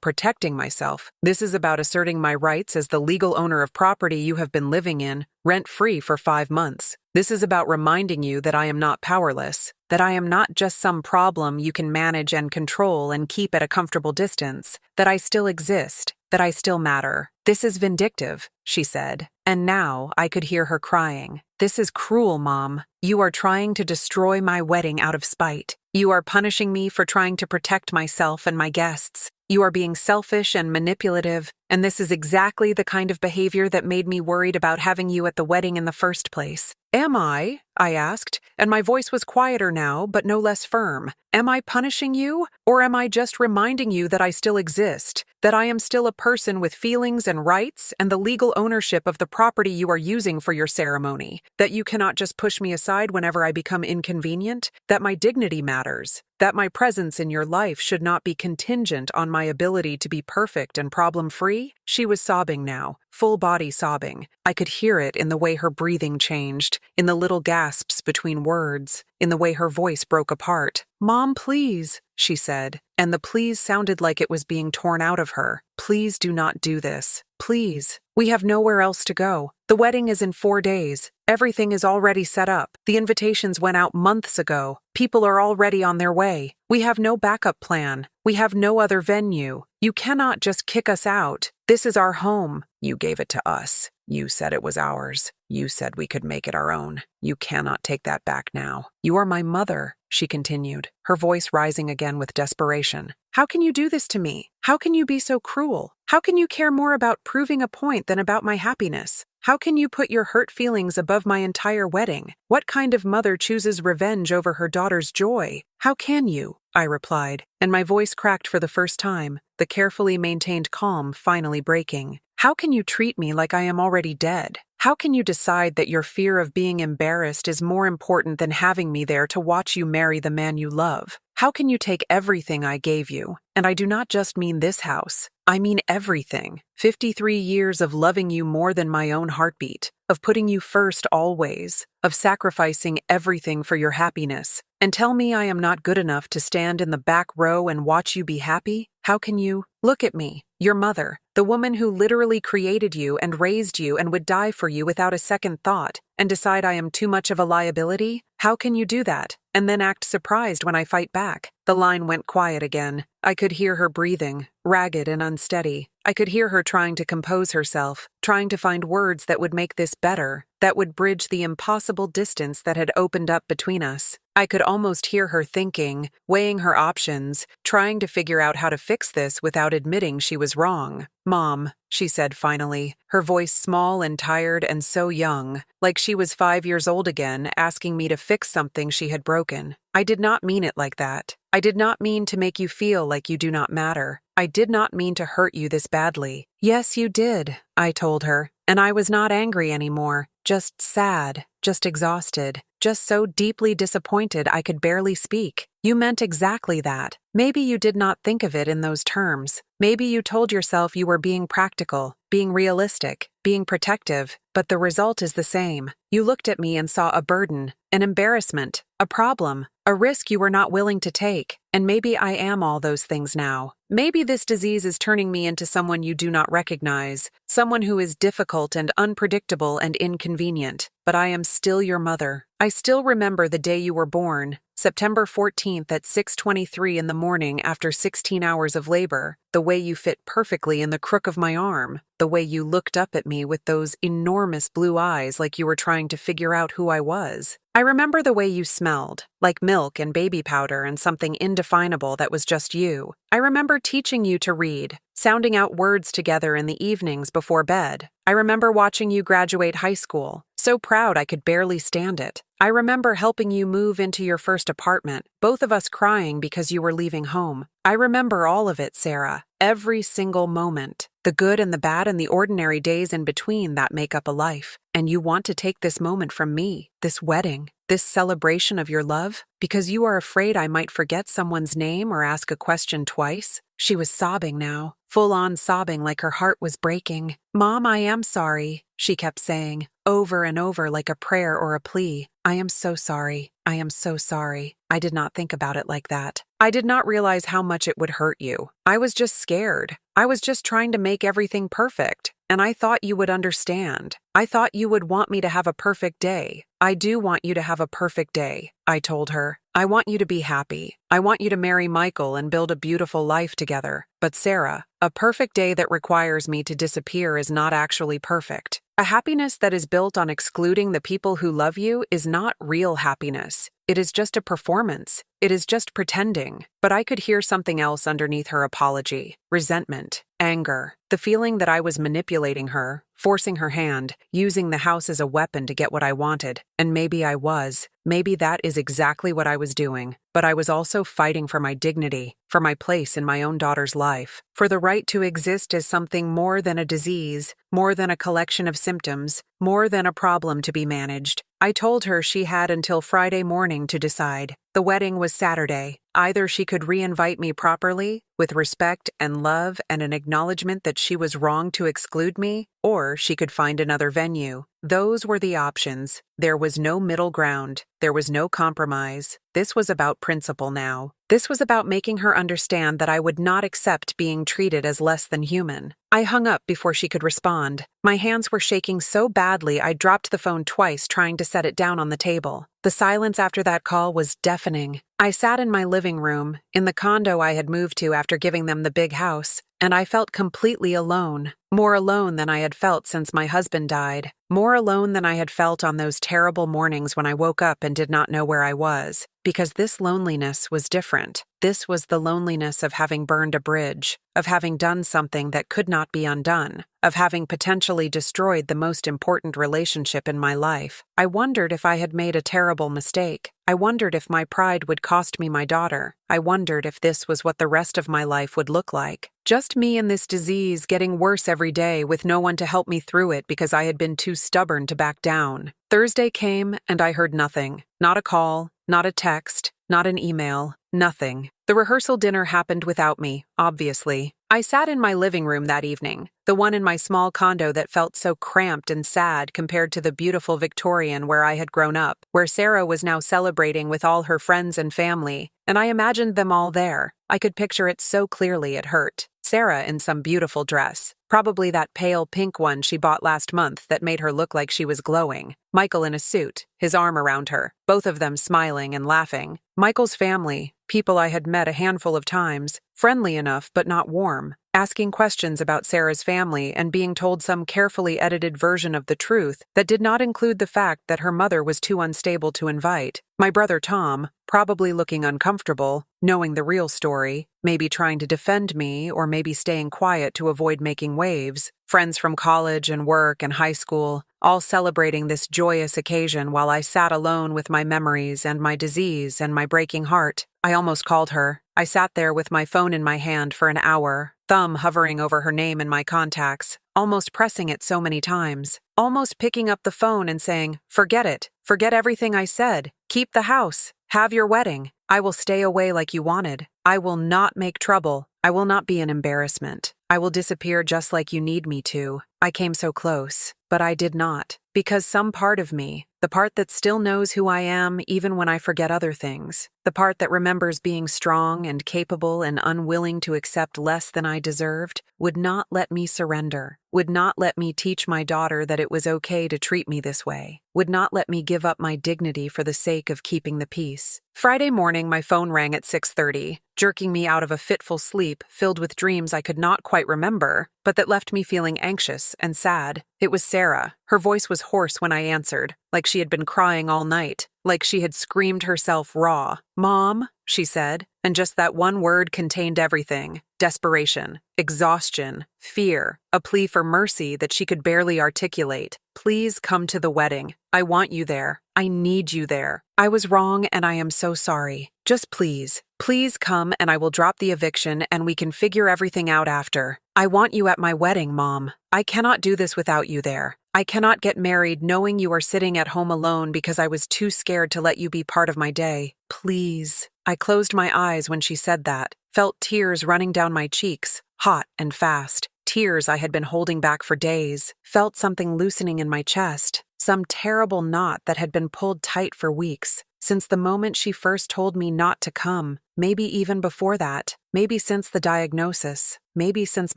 protecting myself. This is about asserting my rights as the legal owner of property you have been living in, rent-free for 5 months. This is about reminding you that I am not powerless, that I am not just some problem you can manage and control and keep at a comfortable distance, that I still exist, that I still matter. This is vindictive, she said, and now I could hear her crying. This is cruel, Mom. You are trying to destroy my wedding out of spite. You are punishing me for trying to protect myself and my guests. You are being selfish and manipulative, and this is exactly the kind of behavior that made me worried about having you at the wedding in the first place. Am I asked, and my voice was quieter now, but no less firm. Am I punishing you, or am I just reminding you that I still exist, that I am still a person with feelings and rights and the legal ownership of the property you are using for your ceremony, that you cannot just push me aside whenever I become inconvenient, that my dignity matters, that my presence in your life should not be contingent on my ability to be perfect and problem-free? She was sobbing now, full body sobbing. I could hear it in the way her breathing changed, in the little gasps between words, in the way her voice broke apart. Mom, please, she said, and the please sounded like it was being torn out of her. Please do not do this. Please. We have nowhere else to go. The wedding is in 4 days. Everything is already set up. The invitations went out months ago. People are already on their way. We have no backup plan. We have no other venue. You cannot just kick us out. This is our home. You gave it to us. You said it was ours. You said we could make it our own. You cannot take that back now. You are my mother, she continued, her voice rising again with desperation. How can you do this to me? How can you be so cruel? How can you care more about proving a point than about my happiness? How can you put your hurt feelings above my entire wedding? What kind of mother chooses revenge over her daughter's joy? How can you? I replied, and my voice cracked for the first time, the carefully maintained calm finally breaking. How can you treat me like I am already dead? How can you decide that your fear of being embarrassed is more important than having me there to watch you marry the man you love? How can you take everything I gave you? And I do not just mean this house. I mean everything. 53 years of loving you more than my own heartbeat, of putting you first always, of sacrificing everything for your happiness, and tell me I am not good enough to stand in the back row and watch you be happy? How can you? Look at me, your mother, the woman who literally created you and raised you and would die for you without a second thought, and decide I am too much of a liability? How can you do that, and then act surprised when I fight back? The line went quiet again. I could hear her breathing, ragged and unsteady. I could hear her trying to compose herself, trying to find words that would make this better, that would bridge the impossible distance that had opened up between us. I could almost hear her thinking, weighing her options, trying to figure out how to fix this without admitting she was wrong. Mom, she said finally, her voice small and tired and so young, like she was 5 years old again, asking me to fix something she had broken. I did not mean it like that. I did not mean to make you feel like you do not matter. I did not mean to hurt you this badly. Yes, you did, I told her, and I was not angry anymore, just sad, just exhausted, just so deeply disappointed I could barely speak. You meant exactly that. Maybe you did not think of it in those terms. Maybe you told yourself you were being practical, being realistic, being protective, but the result is the same. You looked at me and saw a burden, an embarrassment, a problem, a risk you were not willing to take, and maybe I am all those things now. Maybe this disease is turning me into someone you do not recognize, someone who is difficult and unpredictable and inconvenient. But I am still your mother. I still remember the day you were born, September 14th at 6:23 in the morning after 16 hours of labor, the way you fit perfectly in the crook of my arm, the way you looked up at me with those enormous blue eyes like you were trying to figure out who I was. I remember the way you smelled, like milk and baby powder and something indefinable that was just you. I remember teaching you to read, sounding out words together in the evenings before bed. I remember watching you graduate high school, so proud I could barely stand it. I remember helping you move into your first apartment, both of us crying because you were leaving home. I remember all of it, Sarah, every single moment, the good and the bad and the ordinary days in between that make up a life. And you want to take this moment from me, this wedding, this celebration of your love, because you are afraid I might forget someone's name or ask a question twice? She was sobbing now, full-on sobbing like her heart was breaking. "Mom, I am sorry," she kept saying, over and over like a prayer or a plea. "I am so sorry. I am so sorry. I did not think about it like that. I did not realize how much it would hurt you. I was just scared. I was just trying to make everything perfect. And I thought you would understand. I thought you would want me to have a perfect day. I do want you to have a perfect day," I told her. "I want you to be happy. I want you to marry Michael and build a beautiful life together. But Sarah, a perfect day that requires me to disappear is not actually perfect. A happiness that is built on excluding the people who love you is not real happiness. It is just a performance. It is just pretending." But I could hear something else underneath her apology. Resentment, anger, the feeling that I was manipulating her, forcing her hand, using the house as a weapon to get what I wanted. And maybe I was. Maybe that is exactly what I was doing. But I was also fighting for my dignity, for my place in my own daughter's life, for the right to exist as something more than a disease, more than a collection of symptoms, more than a problem to be managed. I told her she had until Friday morning to decide. The wedding was Saturday. Either she could re-invite me properly, with respect and love and an acknowledgement that she was wrong to exclude me, or she could find another venue. Those were the options. There was no middle ground. There was no compromise. This was about principle now. This was about making her understand that I would not accept being treated as less than human. I hung up before she could respond. My hands were shaking so badly I dropped the phone twice trying to set it down on the table. The silence after that call was deafening. I sat in my living room, in the condo I had moved to after giving them the big house, and I felt completely alone. More alone than I had felt since my husband died. More alone than I had felt on those terrible mornings when I woke up and did not know where I was. Because this loneliness was different. This was the loneliness of having burned a bridge, of having done something that could not be undone, of having potentially destroyed the most important relationship in my life. I wondered if I had made a terrible mistake. I wondered if my pride would cost me my daughter. I wondered if this was what the rest of my life would look like. Just me and this disease getting worse every day with no one to help me through it because I had been too stubborn to back down. Thursday came and I heard nothing. Not a call, not a text, not an email, nothing. The rehearsal dinner happened without me, obviously. I sat in my living room that evening, the one in my small condo that felt so cramped and sad compared to the beautiful Victorian where I had grown up, where Sarah was now celebrating with all her friends and family, and I imagined them all there. I could picture it so clearly it hurt. Sarah in some beautiful dress, probably that pale pink one she bought last month that made her look like she was glowing. Michael in a suit, his arm around her, both of them smiling and laughing. Michael's family, people I had met a handful of times, friendly enough but not warm, asking questions about Sarah's family and being told some carefully edited version of the truth that did not include the fact that her mother was too unstable to invite. My brother Tom, probably looking uncomfortable, knowing the real story, maybe trying to defend me or maybe staying quiet to avoid making waves. Friends from college and work and high school, all celebrating this joyous occasion while I sat alone with my memories and my disease and my breaking heart. I almost called her. I sat there with my phone in my hand for an hour, thumb hovering over her name in my contacts, almost pressing it so many times, almost picking up the phone and saying, "Forget it. Forget everything I said. Keep the house. Have your wedding. I will stay away like you wanted. I will not make trouble. I will not be an embarrassment. I will disappear just like you need me to. I came so close, but I did not. Because some part of me, the part that still knows who I am even when I forget other things, the part that remembers being strong and capable and unwilling to accept less than I deserved, would not let me surrender, would not let me teach my daughter that it was okay to treat me this way, would not let me give up my dignity for the sake of keeping the peace. Friday morning, my phone rang at 6:30, jerking me out of a fitful sleep filled with dreams I could not quite remember, but that left me feeling anxious and sad. It was Sarah. Her voice was hoarse when I answered, like she had been crying all night, like she had screamed herself raw. "Mom," she said, and just that one word contained everything: desperation, exhaustion, fear, a plea for mercy that she could barely articulate. "Please come to the wedding. I want you there. I need you there. I was wrong and I am so sorry. Just please, please come and I will drop the eviction and we can figure everything out after. I want you at my wedding, Mom. I cannot do this without you there. I cannot get married knowing you are sitting at home alone because I was too scared to let you be part of my day. Please." I closed my eyes when she said that, felt tears running down my cheeks, hot and fast. Tears I had been holding back for days, felt something loosening in my chest, some terrible knot that had been pulled tight for weeks, since the moment she first told me not to come, maybe even before that, maybe since the diagnosis, maybe since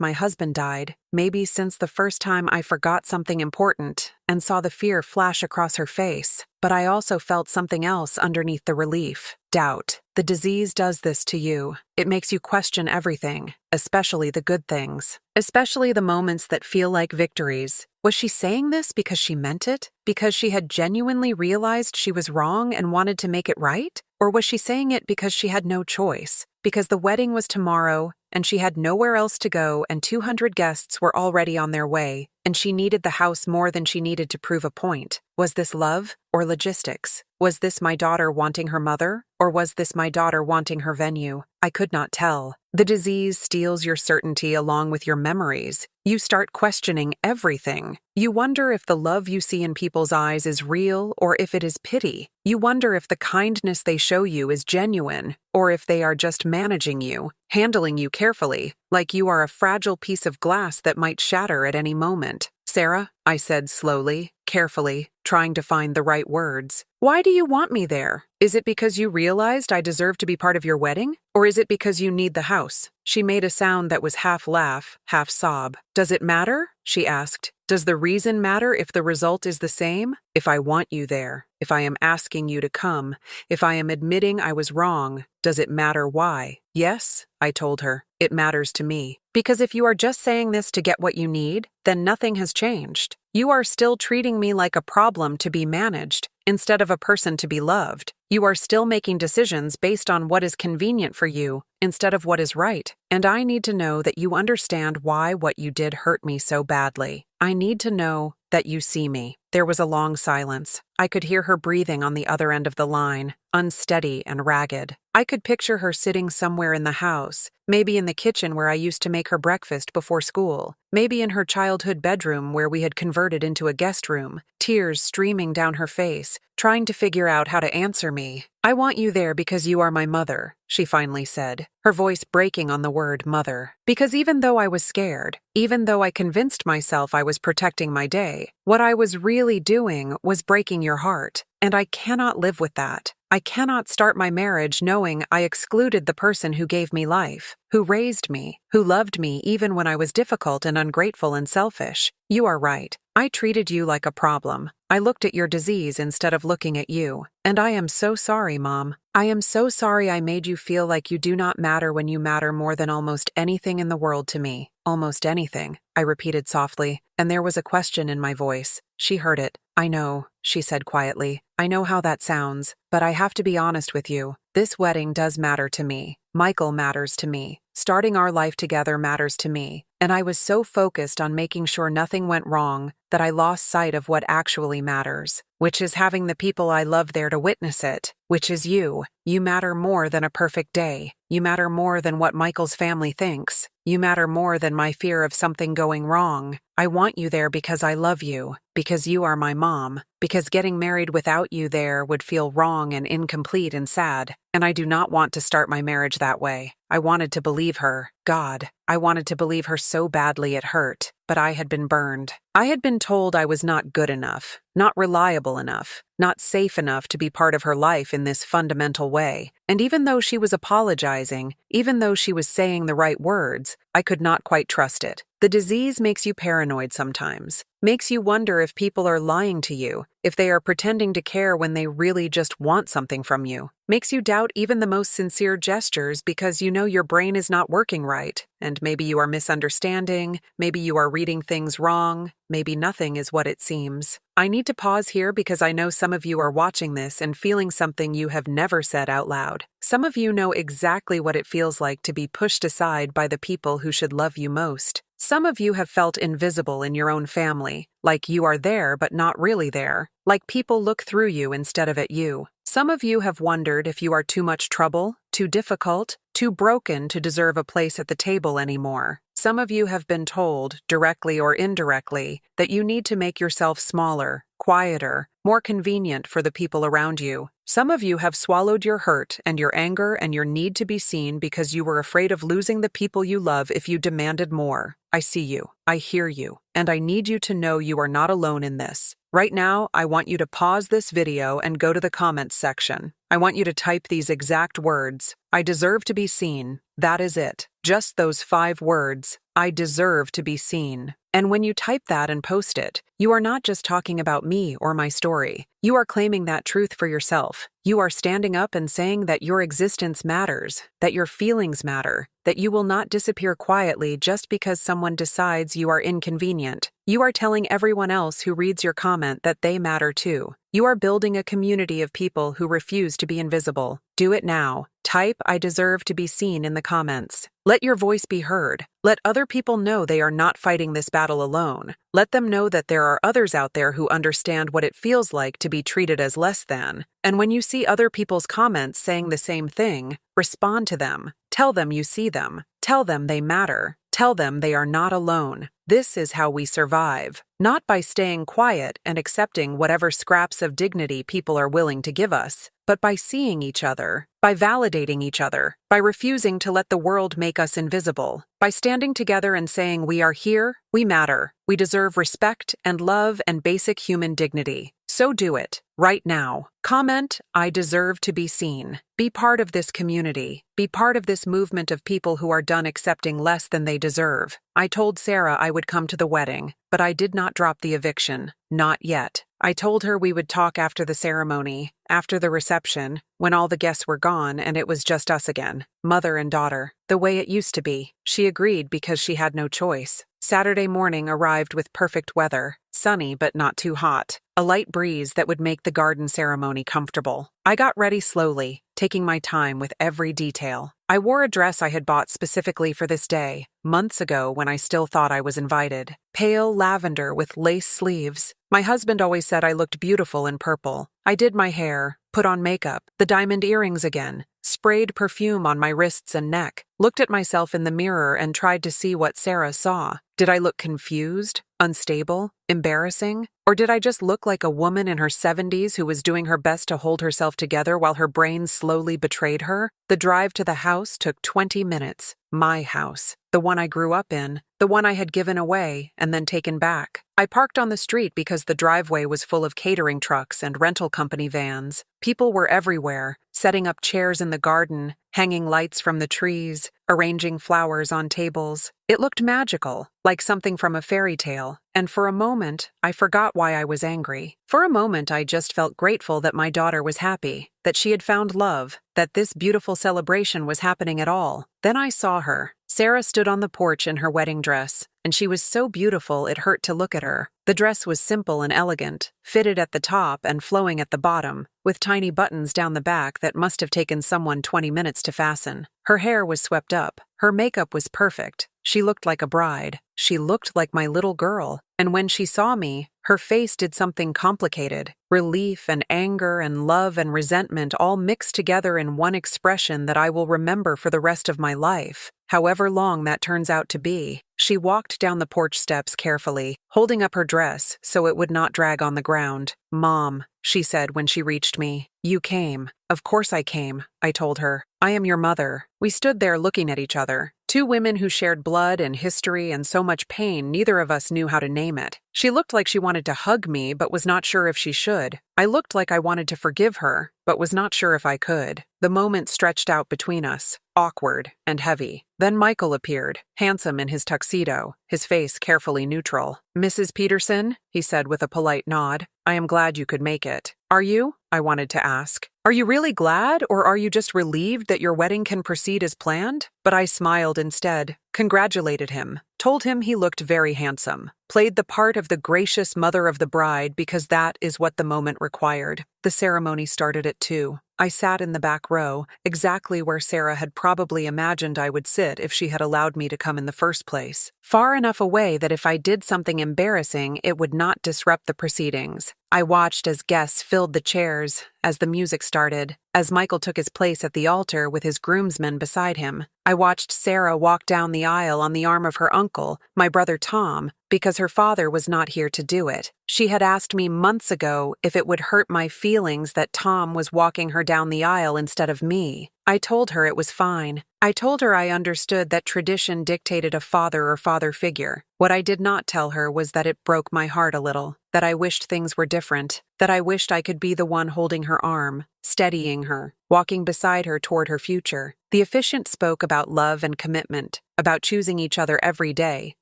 my husband died, maybe since the first time I forgot something important and saw the fear flash across her face. But I also felt something else underneath the relief: doubt. The disease does this to you. It makes you question everything, especially the good things, especially the moments that feel like victories. Was she saying this because she meant it? Because she had genuinely realized she was wrong and wanted to make it right? Or was she saying it because she had no choice? Because the wedding was tomorrow, and she had nowhere else to go, and 200 guests were already on their way, and she needed the house more than she needed to prove a point. Was this love or logistics? Was this my daughter wanting her mother, or was this my daughter wanting her venue? I could not tell. The disease steals your certainty along with your memories. You start questioning everything. You wonder if the love you see in people's eyes is real or if it is pity. You wonder if the kindness they show you is genuine or if they are just managing you, handling you carefully, like you are a fragile piece of glass that might shatter at any moment. "Sarah," I said slowly, carefully, trying to find the right words. "Why do you want me there? Is it because you realized I deserve to be part of your wedding? Or is it because you need the house?" She made a sound that was half laugh, half sob. "Does it matter?" she asked. "Does the reason matter if the result is the same? If I want you there, if I am asking you to come, if I am admitting I was wrong, does it matter why?" "Yes," I told her, "it matters to me. Because if you are just saying this to get what you need, then nothing has changed. You are still treating me like a problem to be managed, instead of a person to be loved. You are still making decisions based on what is convenient for you, instead of what is right. And I need to know that you understand why what you did hurt me so badly. I need to know that you see me." There was a long silence. I could hear her breathing on the other end of the line, unsteady and ragged. I could picture her sitting somewhere in the house, maybe in the kitchen where I used to make her breakfast before school, maybe in her childhood bedroom where we had converted into a guest room, tears streaming down her face, trying to figure out how to answer me. "I want you there because you are my mother," she finally said, her voice breaking on the word mother. "Because even though I was scared, even though I convinced myself I was protecting my day, what I was really doing was breaking your heart, and I cannot live with that. I cannot start my marriage knowing I excluded the person who gave me life, who raised me, who loved me even when I was difficult and ungrateful and selfish. You are right. I treated you like a problem. I looked at your disease instead of looking at you. And I am so sorry, Mom. I am so sorry I made you feel like you do not matter when you matter more than almost anything in the world to me. Almost anything," I repeated softly, and there was a question in my voice. She heard it. "I know," she said quietly. "I know how that sounds, but I have to be honest with you. This wedding does matter to me. Michael matters to me. Starting our life together matters to me. And I was so focused on making sure nothing went wrong that I lost sight of what actually matters, which is having the people I love there to witness it, which is you. You matter more than a perfect day. You matter more than what Michael's family thinks. You matter more than my fear of something going wrong. I want you there because I love you, because you are my mom, because getting married without you there would feel wrong and incomplete and sad, and I do not want to start my marriage that way. I wanted to believe her. God, I wanted to believe her so badly it hurt, but I had been burned. I had been told I was not good enough, not reliable enough, not safe enough to be part of her life in this fundamental way. And even though she was apologizing, even though she was saying the right words, I could not quite trust it. The disease makes you paranoid sometimes, makes you wonder if people are lying to you, if they are pretending to care when they really just want something from you, makes you doubt even the most sincere gestures because you know your brain is not working right, and maybe you are misunderstanding, maybe you are reading things wrong, maybe nothing is what it seems. I need to pause here because I know some of you are watching this and feeling something you have never said out loud. Some of you know exactly what it feels like to be pushed aside by the people who should love you most. Some of you have felt invisible in your own family, like you are there but not really there, like people look through you instead of at you. Some of you have wondered if you are too much trouble, too difficult, too broken to deserve a place at the table anymore. Some of you have been told, directly or indirectly, that you need to make yourself smaller, quieter, more convenient for the people around you. Some of you have swallowed your hurt and your anger and your need to be seen because you were afraid of losing the people you love if you demanded more. I see you, I hear you, and I need you to know you are not alone in this. Right now, I want you to pause this video and go to the comments section. I want you to type these exact words. I deserve to be seen. That is it. Just those 5 words. I deserve to be seen. And when you type that and post it, you are not just talking about me or my story. You are claiming that truth for yourself. You are standing up and saying that your existence matters, that your feelings matter, that you will not disappear quietly just because someone decides you are inconvenient. You are telling everyone else who reads your comment that they matter too. You are building a community of people who refuse to be invisible. Do it now. Type "I deserve to be seen" in the comments. Let your voice be heard. Let other people know they are not fighting this battle alone. Let them know that there are others out there who understand what it feels like to be treated as less than. And when you see other people's comments saying the same thing, respond to them. Tell them you see them. Tell them they matter. Tell them they are not alone. This is how we survive. Not by staying quiet and accepting whatever scraps of dignity people are willing to give us, but by seeing each other, by validating each other, by refusing to let the world make us invisible, by standing together and saying we are here, we matter, we deserve respect and love and basic human dignity. So do it, right now. Comment, "I deserve to be seen." Be part of this community. Be part of this movement of people who are done accepting less than they deserve. I told Sarah I would come to the wedding, but I did not drop the eviction. Not yet. I told her we would talk after the ceremony, after the reception, when all the guests were gone and it was just us again, mother and daughter, the way it used to be. She agreed because she had no choice. Saturday morning arrived with perfect weather, sunny but not too hot, a light breeze that would make the garden ceremony comfortable. I got ready slowly, taking my time with every detail. I wore a dress I had bought specifically for this day, months ago when I still thought I was invited. Pale lavender with lace sleeves. My husband always said I looked beautiful in purple. I did my hair, put on makeup, the diamond earrings again, sprayed perfume on my wrists and neck, looked at myself in the mirror and tried to see what Sarah saw. Did I look confused, unstable, embarrassing? Or did I just look like a woman in her 70s who was doing her best to hold herself together while her brain slowly betrayed her? The drive to the house took 20 minutes. My house. The one I grew up in. The one I had given away and then taken back. I parked on the street because the driveway was full of catering trucks and rental company vans. People were everywhere, setting up chairs in the garden, hanging lights from the trees, arranging flowers on tables. It looked magical, like something from a fairy tale, and for a moment, I forgot why I was angry. For a moment, I just felt grateful that my daughter was happy, that she had found love, that this beautiful celebration was happening at all. Then I saw her. Sarah stood on the porch in her wedding dress, and she was so beautiful it hurt to look at her. The dress was simple and elegant, fitted at the top and flowing at the bottom, with tiny buttons down the back that must have taken someone 20 minutes to fasten. Her hair was swept up. Her makeup was perfect. She looked like a bride. She looked like my little girl. And when she saw me, her face did something complicated. Relief and anger and love and resentment all mixed together in one expression that I will remember for the rest of my life. however long that turns out to be. She walked down the porch steps carefully, holding up her dress so it would not drag on the ground. "Mom," she said when she reached me. "You came." "Of course I came," I told her. "I am your mother." We stood there looking at each other. Two women who shared blood and history and so much pain neither of us knew how to name it. She looked like she wanted to hug me but was not sure if she should. I looked like I wanted to forgive her but was not sure if I could. The moment stretched out between us, awkward and heavy. Then Michael appeared, handsome in his tuxedo, his face carefully neutral. "Mrs. Peterson," he said with a polite nod, "I am glad you could make it." "Are you?" I wanted to ask. "Are you really glad, or are you just relieved that your wedding can proceed as planned?" But I smiled instead, congratulated him, told him he looked very handsome, played the part of the gracious mother of the bride because that is what the moment required. The ceremony started at 2. I sat in the back row, exactly where Sarah had probably imagined I would sit if she had allowed me to come in the first place. Far enough away that if I did something embarrassing, it would not disrupt the proceedings. I watched as guests filled the chairs, as the music started, as Michael took his place at the altar with his groomsmen beside him. I watched Sarah walk down the aisle on the arm of her uncle, my brother Tom, because her father was not here to do it. She had asked me months ago if it would hurt my feelings that Tom was walking her down the aisle instead of me. I told her it was fine. I told her I understood that tradition dictated a father or father figure. What I did not tell her was that it broke my heart a little, that I wished things were different, that I wished I could be the one holding her arm, steadying her, walking beside her toward her future. The officiant spoke about love and commitment, about choosing each other every day,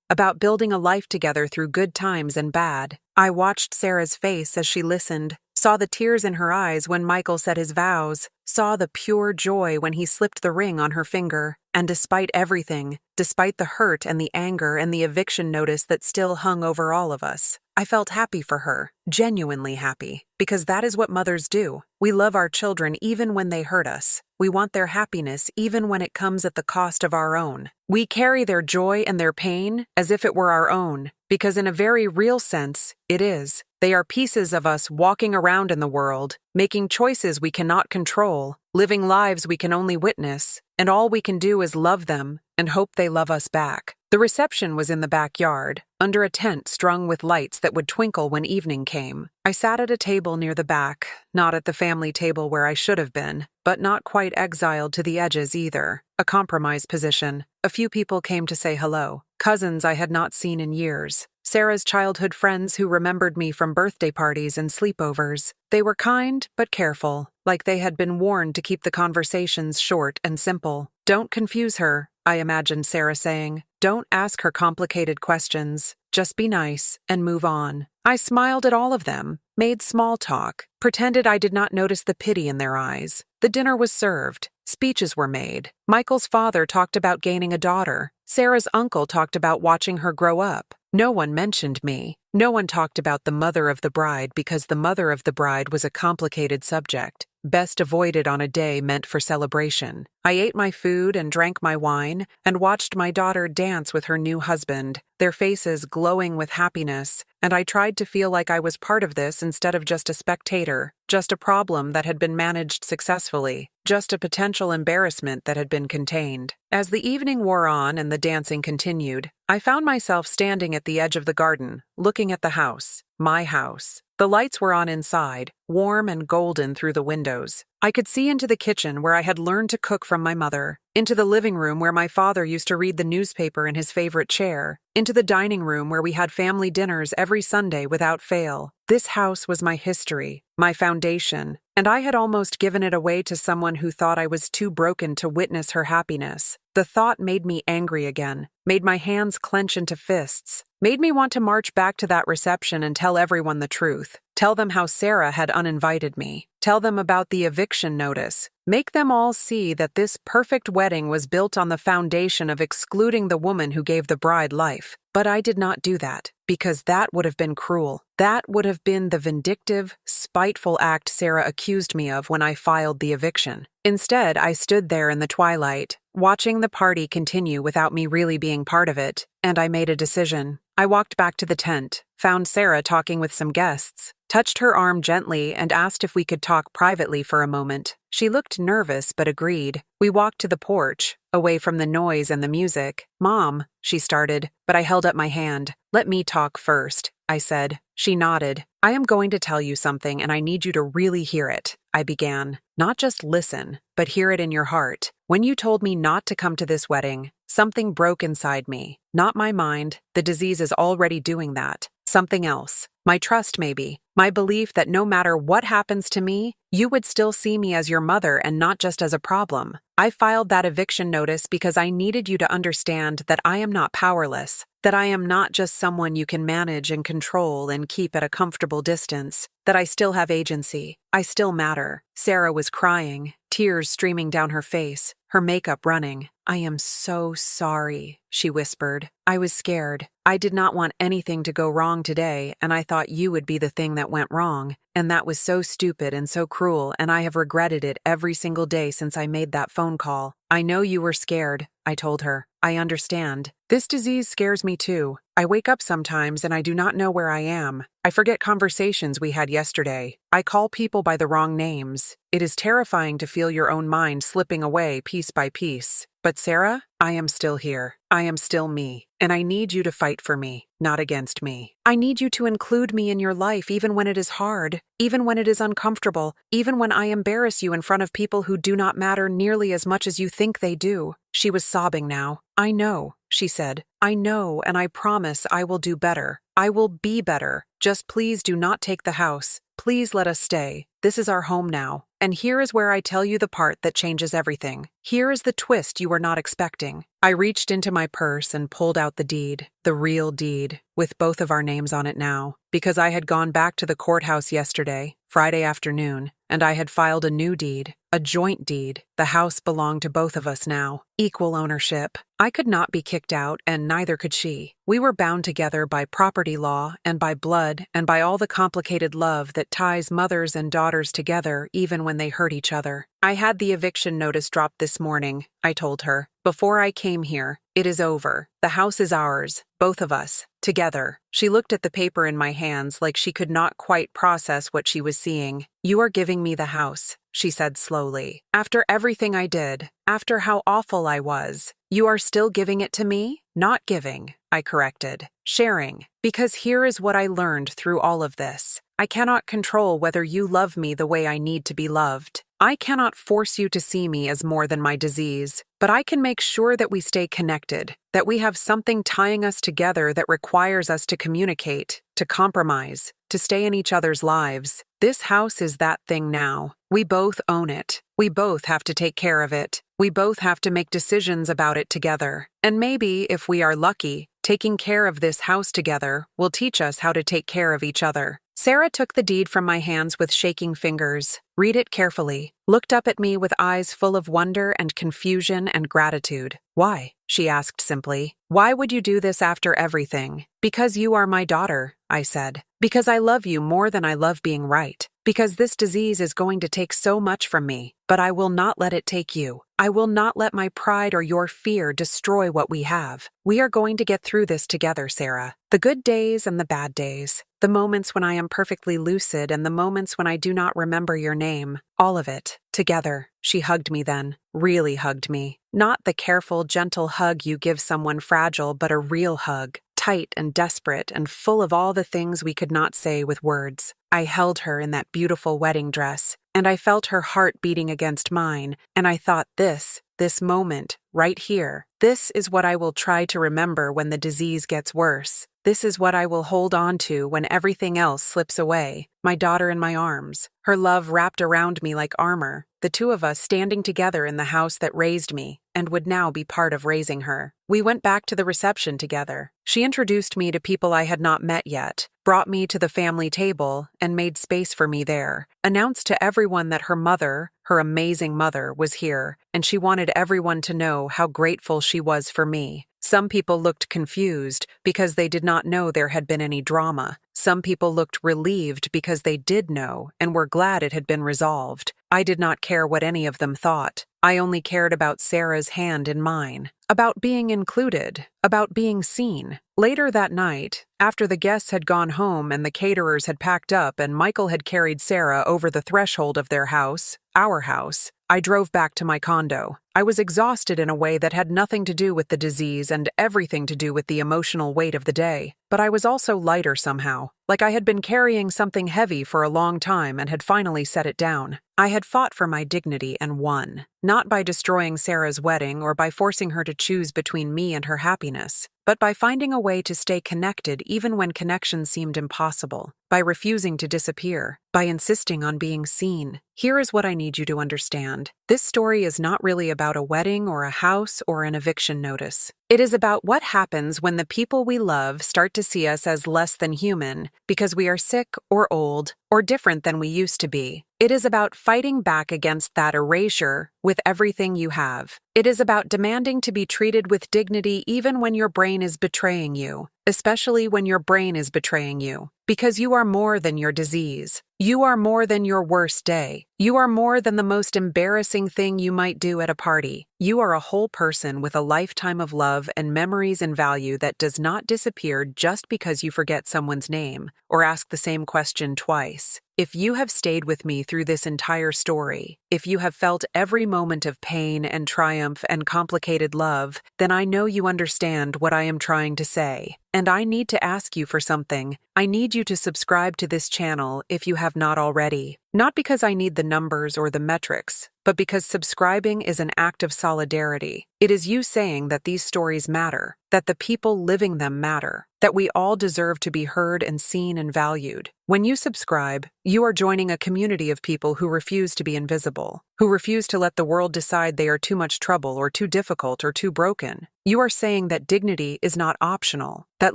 about building a life together through good times and bad. I watched Sarah's face as she listened, saw the tears in her eyes when Michael said his vows, saw the pure joy when he slipped the ring on her finger, and despite everything, despite the hurt and the anger and the eviction notice that still hung over all of us, I felt happy for her, genuinely happy, because that is what mothers do. We love our children even when they hurt us. We want their happiness even when it comes at the cost of our own. We carry their joy and their pain as if it were our own, because in a very real sense, it is. They are pieces of us walking around in the world, making choices we cannot control, living lives we can only witness, and all we can do is love them and hope they love us back. The reception was in the backyard, under a tent strung with lights that would twinkle when evening came. I sat at a table near the back, not at the family table where I should have been, but not quite exiled to the edges either, a compromise position. A few people came to say hello, cousins I had not seen in years, Sarah's childhood friends who remembered me from birthday parties and sleepovers. They were kind but careful, like they had been warned to keep the conversations short and simple. "Don't confuse her," I imagined Sarah saying. "Don't ask her complicated questions. Just be nice and move on." I smiled at all of them, made small talk, pretended I did not notice the pity in their eyes. The dinner was served. Speeches were made. Michael's father talked about gaining a daughter. Sarah's uncle talked about watching her grow up. No one mentioned me. No one talked about the mother of the bride because the mother of the bride was a complicated subject, best avoided on a day meant for celebration. I ate my food and drank my wine and watched my daughter dance with her new husband, their faces glowing with happiness, and I tried to feel like I was part of this instead of just a spectator, just a problem that had been managed successfully, just a potential embarrassment that had been contained. As the evening wore on and the dancing continued, I found myself standing at the edge of the garden, looking at the house, my house. The lights were on inside, warm and golden through the windows. I could see into the kitchen where I had learned to cook from my mother, into the living room where my father used to read the newspaper in his favorite chair, into the dining room where we had family dinners every Sunday without fail. This house was my history, my foundation, and I had almost given it away to someone who thought I was too broken to witness her happiness. The thought made me angry again, made my hands clench into fists, made me want to march back to that reception and tell everyone the truth. Tell them how Sarah had uninvited me. Tell them about the eviction notice. Make them all see that this perfect wedding was built on the foundation of excluding the woman who gave the bride life. But I did not do that, because that would have been cruel. That would have been the vindictive, spiteful act Sarah accused me of when I filed the eviction. Instead, I stood there in the twilight, watching the party continue without me really being part of it, and I made a decision. I walked back to the tent, found Sarah talking with some guests, touched her arm gently and asked if we could talk privately for a moment. She looked nervous but agreed. We walked to the porch, away from the noise and the music. "Mom," she started, but I held up my hand. "Let me talk first," I said. She nodded. "I am going to tell you something and I need you to really hear it," I began. "Not just listen, but hear it in your heart. When you told me not to come to this wedding, something broke inside me. Not my mind, the disease is already doing that. Something else. My trust, maybe. My belief that no matter what happens to me, you would still see me as your mother and not just as a problem. I filed that eviction notice because I needed you to understand that I am not powerless, that I am not just someone you can manage and control and keep at a comfortable distance, that I still have agency. I still matter." Sarah was crying, tears streaming down her face, her makeup running. "I am so sorry," she whispered. "I was scared. I did not want anything to go wrong today, and I thought you would be the thing that went wrong. And that was so stupid and so cruel, and I have regretted it every single day since I made that phone call." "I know you were scared," I told her. "I understand. This disease scares me too. I wake up sometimes and I do not know where I am. I forget conversations we had yesterday. I call people by the wrong names. It is terrifying to feel your own mind slipping away piece by piece. But Sarah, I am still here. I am still me. And I need you to fight for me, not against me. I need you to include me in your life even when it is hard, even when it is uncomfortable, even when I embarrass you in front of people who do not matter nearly as much as you think they do." She was sobbing now. "I know," she said. "I know, and I promise I will do better. I will be better. Just please do not take the house. Please let us stay. This is our home now. And here is where I tell you the part that changes everything. Here is the twist you were not expecting." I reached into my purse and pulled out the deed, the real deed, with both of our names on it now, because I had gone back to the courthouse yesterday, Friday afternoon, and I had filed a new deed, a joint deed. The house belonged to both of us now. Equal ownership. I could not be kicked out, and neither could she. We were bound together by property law and by blood and by all the complicated love that ties mothers and daughters together even when they hurt each other. "I had the eviction notice dropped this morning," I told her. "Before I came here. It is over. The house is ours, both of us, together." She looked at the paper in my hands like she could not quite process what she was seeing. "You are giving me the house," she said slowly. "After everything I did, after how awful I was, you are still giving it to me?" "Not giving," I corrected. "Sharing. Because here is what I learned through all of this. I cannot control whether you love me the way I need to be loved. I cannot force you to see me as more than my disease, but I can make sure that we stay connected, that we have something tying us together that requires us to communicate, to compromise, to stay in each other's lives. This house is that thing now. We both own it. We both have to take care of it. We both have to make decisions about it together. And maybe, if we are lucky, taking care of this house together will teach us how to take care of each other." Sarah took the deed from my hands with shaking fingers, read it carefully, looked up at me with eyes full of wonder and confusion and gratitude. "Why?" she asked simply. "Why would you do this after everything?" "Because you are my daughter," I said. "Because I love you more than I love being right. Because this disease is going to take so much from me, but I will not let it take you. I will not let my pride or your fear destroy what we have. We are going to get through this together, Sarah. The good days and the bad days. The moments when I am perfectly lucid and the moments when I do not remember your name. All of it. Together." She hugged me then. Really hugged me. Not the careful, gentle hug you give someone fragile, but a real hug. Tight and desperate and full of all the things we could not say with words. I held her in that beautiful wedding dress, and I felt her heart beating against mine, and I thought this moment, right here, this is what I will try to remember when the disease gets worse. This is what I will hold on to when everything else slips away. My daughter in my arms, her love wrapped around me like armor, the two of us standing together in the house that raised me and would now be part of raising her. We went back to the reception together. She introduced me to people I had not met yet, brought me to the family table, and made space for me there, announced to everyone that her mother, her amazing mother, was here, and she wanted everyone to know how grateful she was for me. Some people looked confused because they did not know there had been any drama. Some people looked relieved because they did know and were glad it had been resolved. I did not care what any of them thought. I only cared about Sarah's hand in mine, about being included, about being seen. Later that night, after the guests had gone home and the caterers had packed up and Michael had carried Sarah over the threshold of their house, our house, I drove back to my condo. I was exhausted in a way that had nothing to do with the disease and everything to do with the emotional weight of the day. But I was also lighter somehow, like I had been carrying something heavy for a long time and had finally set it down. I had fought for my dignity and won, not by destroying Sarah's wedding or by forcing her to choose between me and her happiness, but by finding a way to stay connected even when connection seemed impossible, by refusing to disappear, by insisting on being seen. Here is what I need you to understand. This story is not really about a wedding or a house or an eviction notice. It is about what happens when the people we love start to see us as less than human because we are sick or old or different than we used to be. It is about fighting back against that erasure with everything you have. It is about demanding to be treated with dignity even when your brain is betraying you, especially when your brain is betraying you. Because you are more than your disease. You are more than your worst day. You are more than the most embarrassing thing you might do at a party. You are a whole person with a lifetime of love and memories and value that does not disappear just because you forget someone's name or ask the same question twice. If you have stayed with me through this entire story, if you have felt every moment of pain and triumph and complicated love, then I know you understand what I am trying to say. And I need to ask you for something. I need you to subscribe to this channel if you have not already. Not because I need the numbers or the metrics, but because subscribing is an act of solidarity. It is you saying that these stories matter, that the people living them matter, that we all deserve to be heard and seen and valued. When you subscribe, you are joining a community of people who refuse to be invisible, who refuse to let the world decide they are too much trouble or too difficult or too broken. You are saying that dignity is not optional, that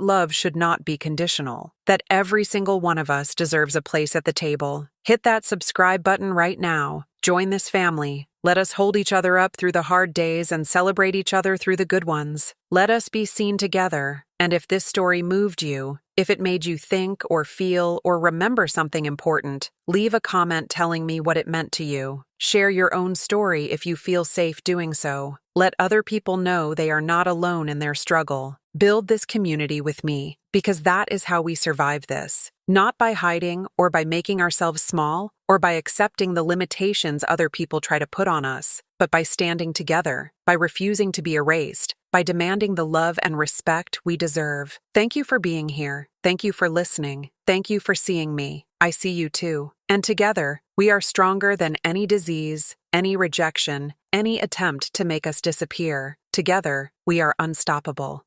love should not be conditional, that every single one of us deserves a place at the table. Hit that subscribe button right now. Join this family. Let us hold each other up through the hard days and celebrate each other through the good ones. Let us be seen together. And if this story moved you, if it made you think or feel or remember something important, leave a comment telling me what it meant to you. Share your own story if you feel safe doing so. Let other people know they are not alone in their struggle. Build this community with me, because that is how we survive this. Not by hiding or by making ourselves small or by accepting the limitations other people try to put on us, but by standing together, by refusing to be erased, by demanding the love and respect we deserve. Thank you for being here. Thank you for listening. Thank you for seeing me. I see you too. And together, we are stronger than any disease, any rejection, any attempt to make us disappear. Together, we are unstoppable.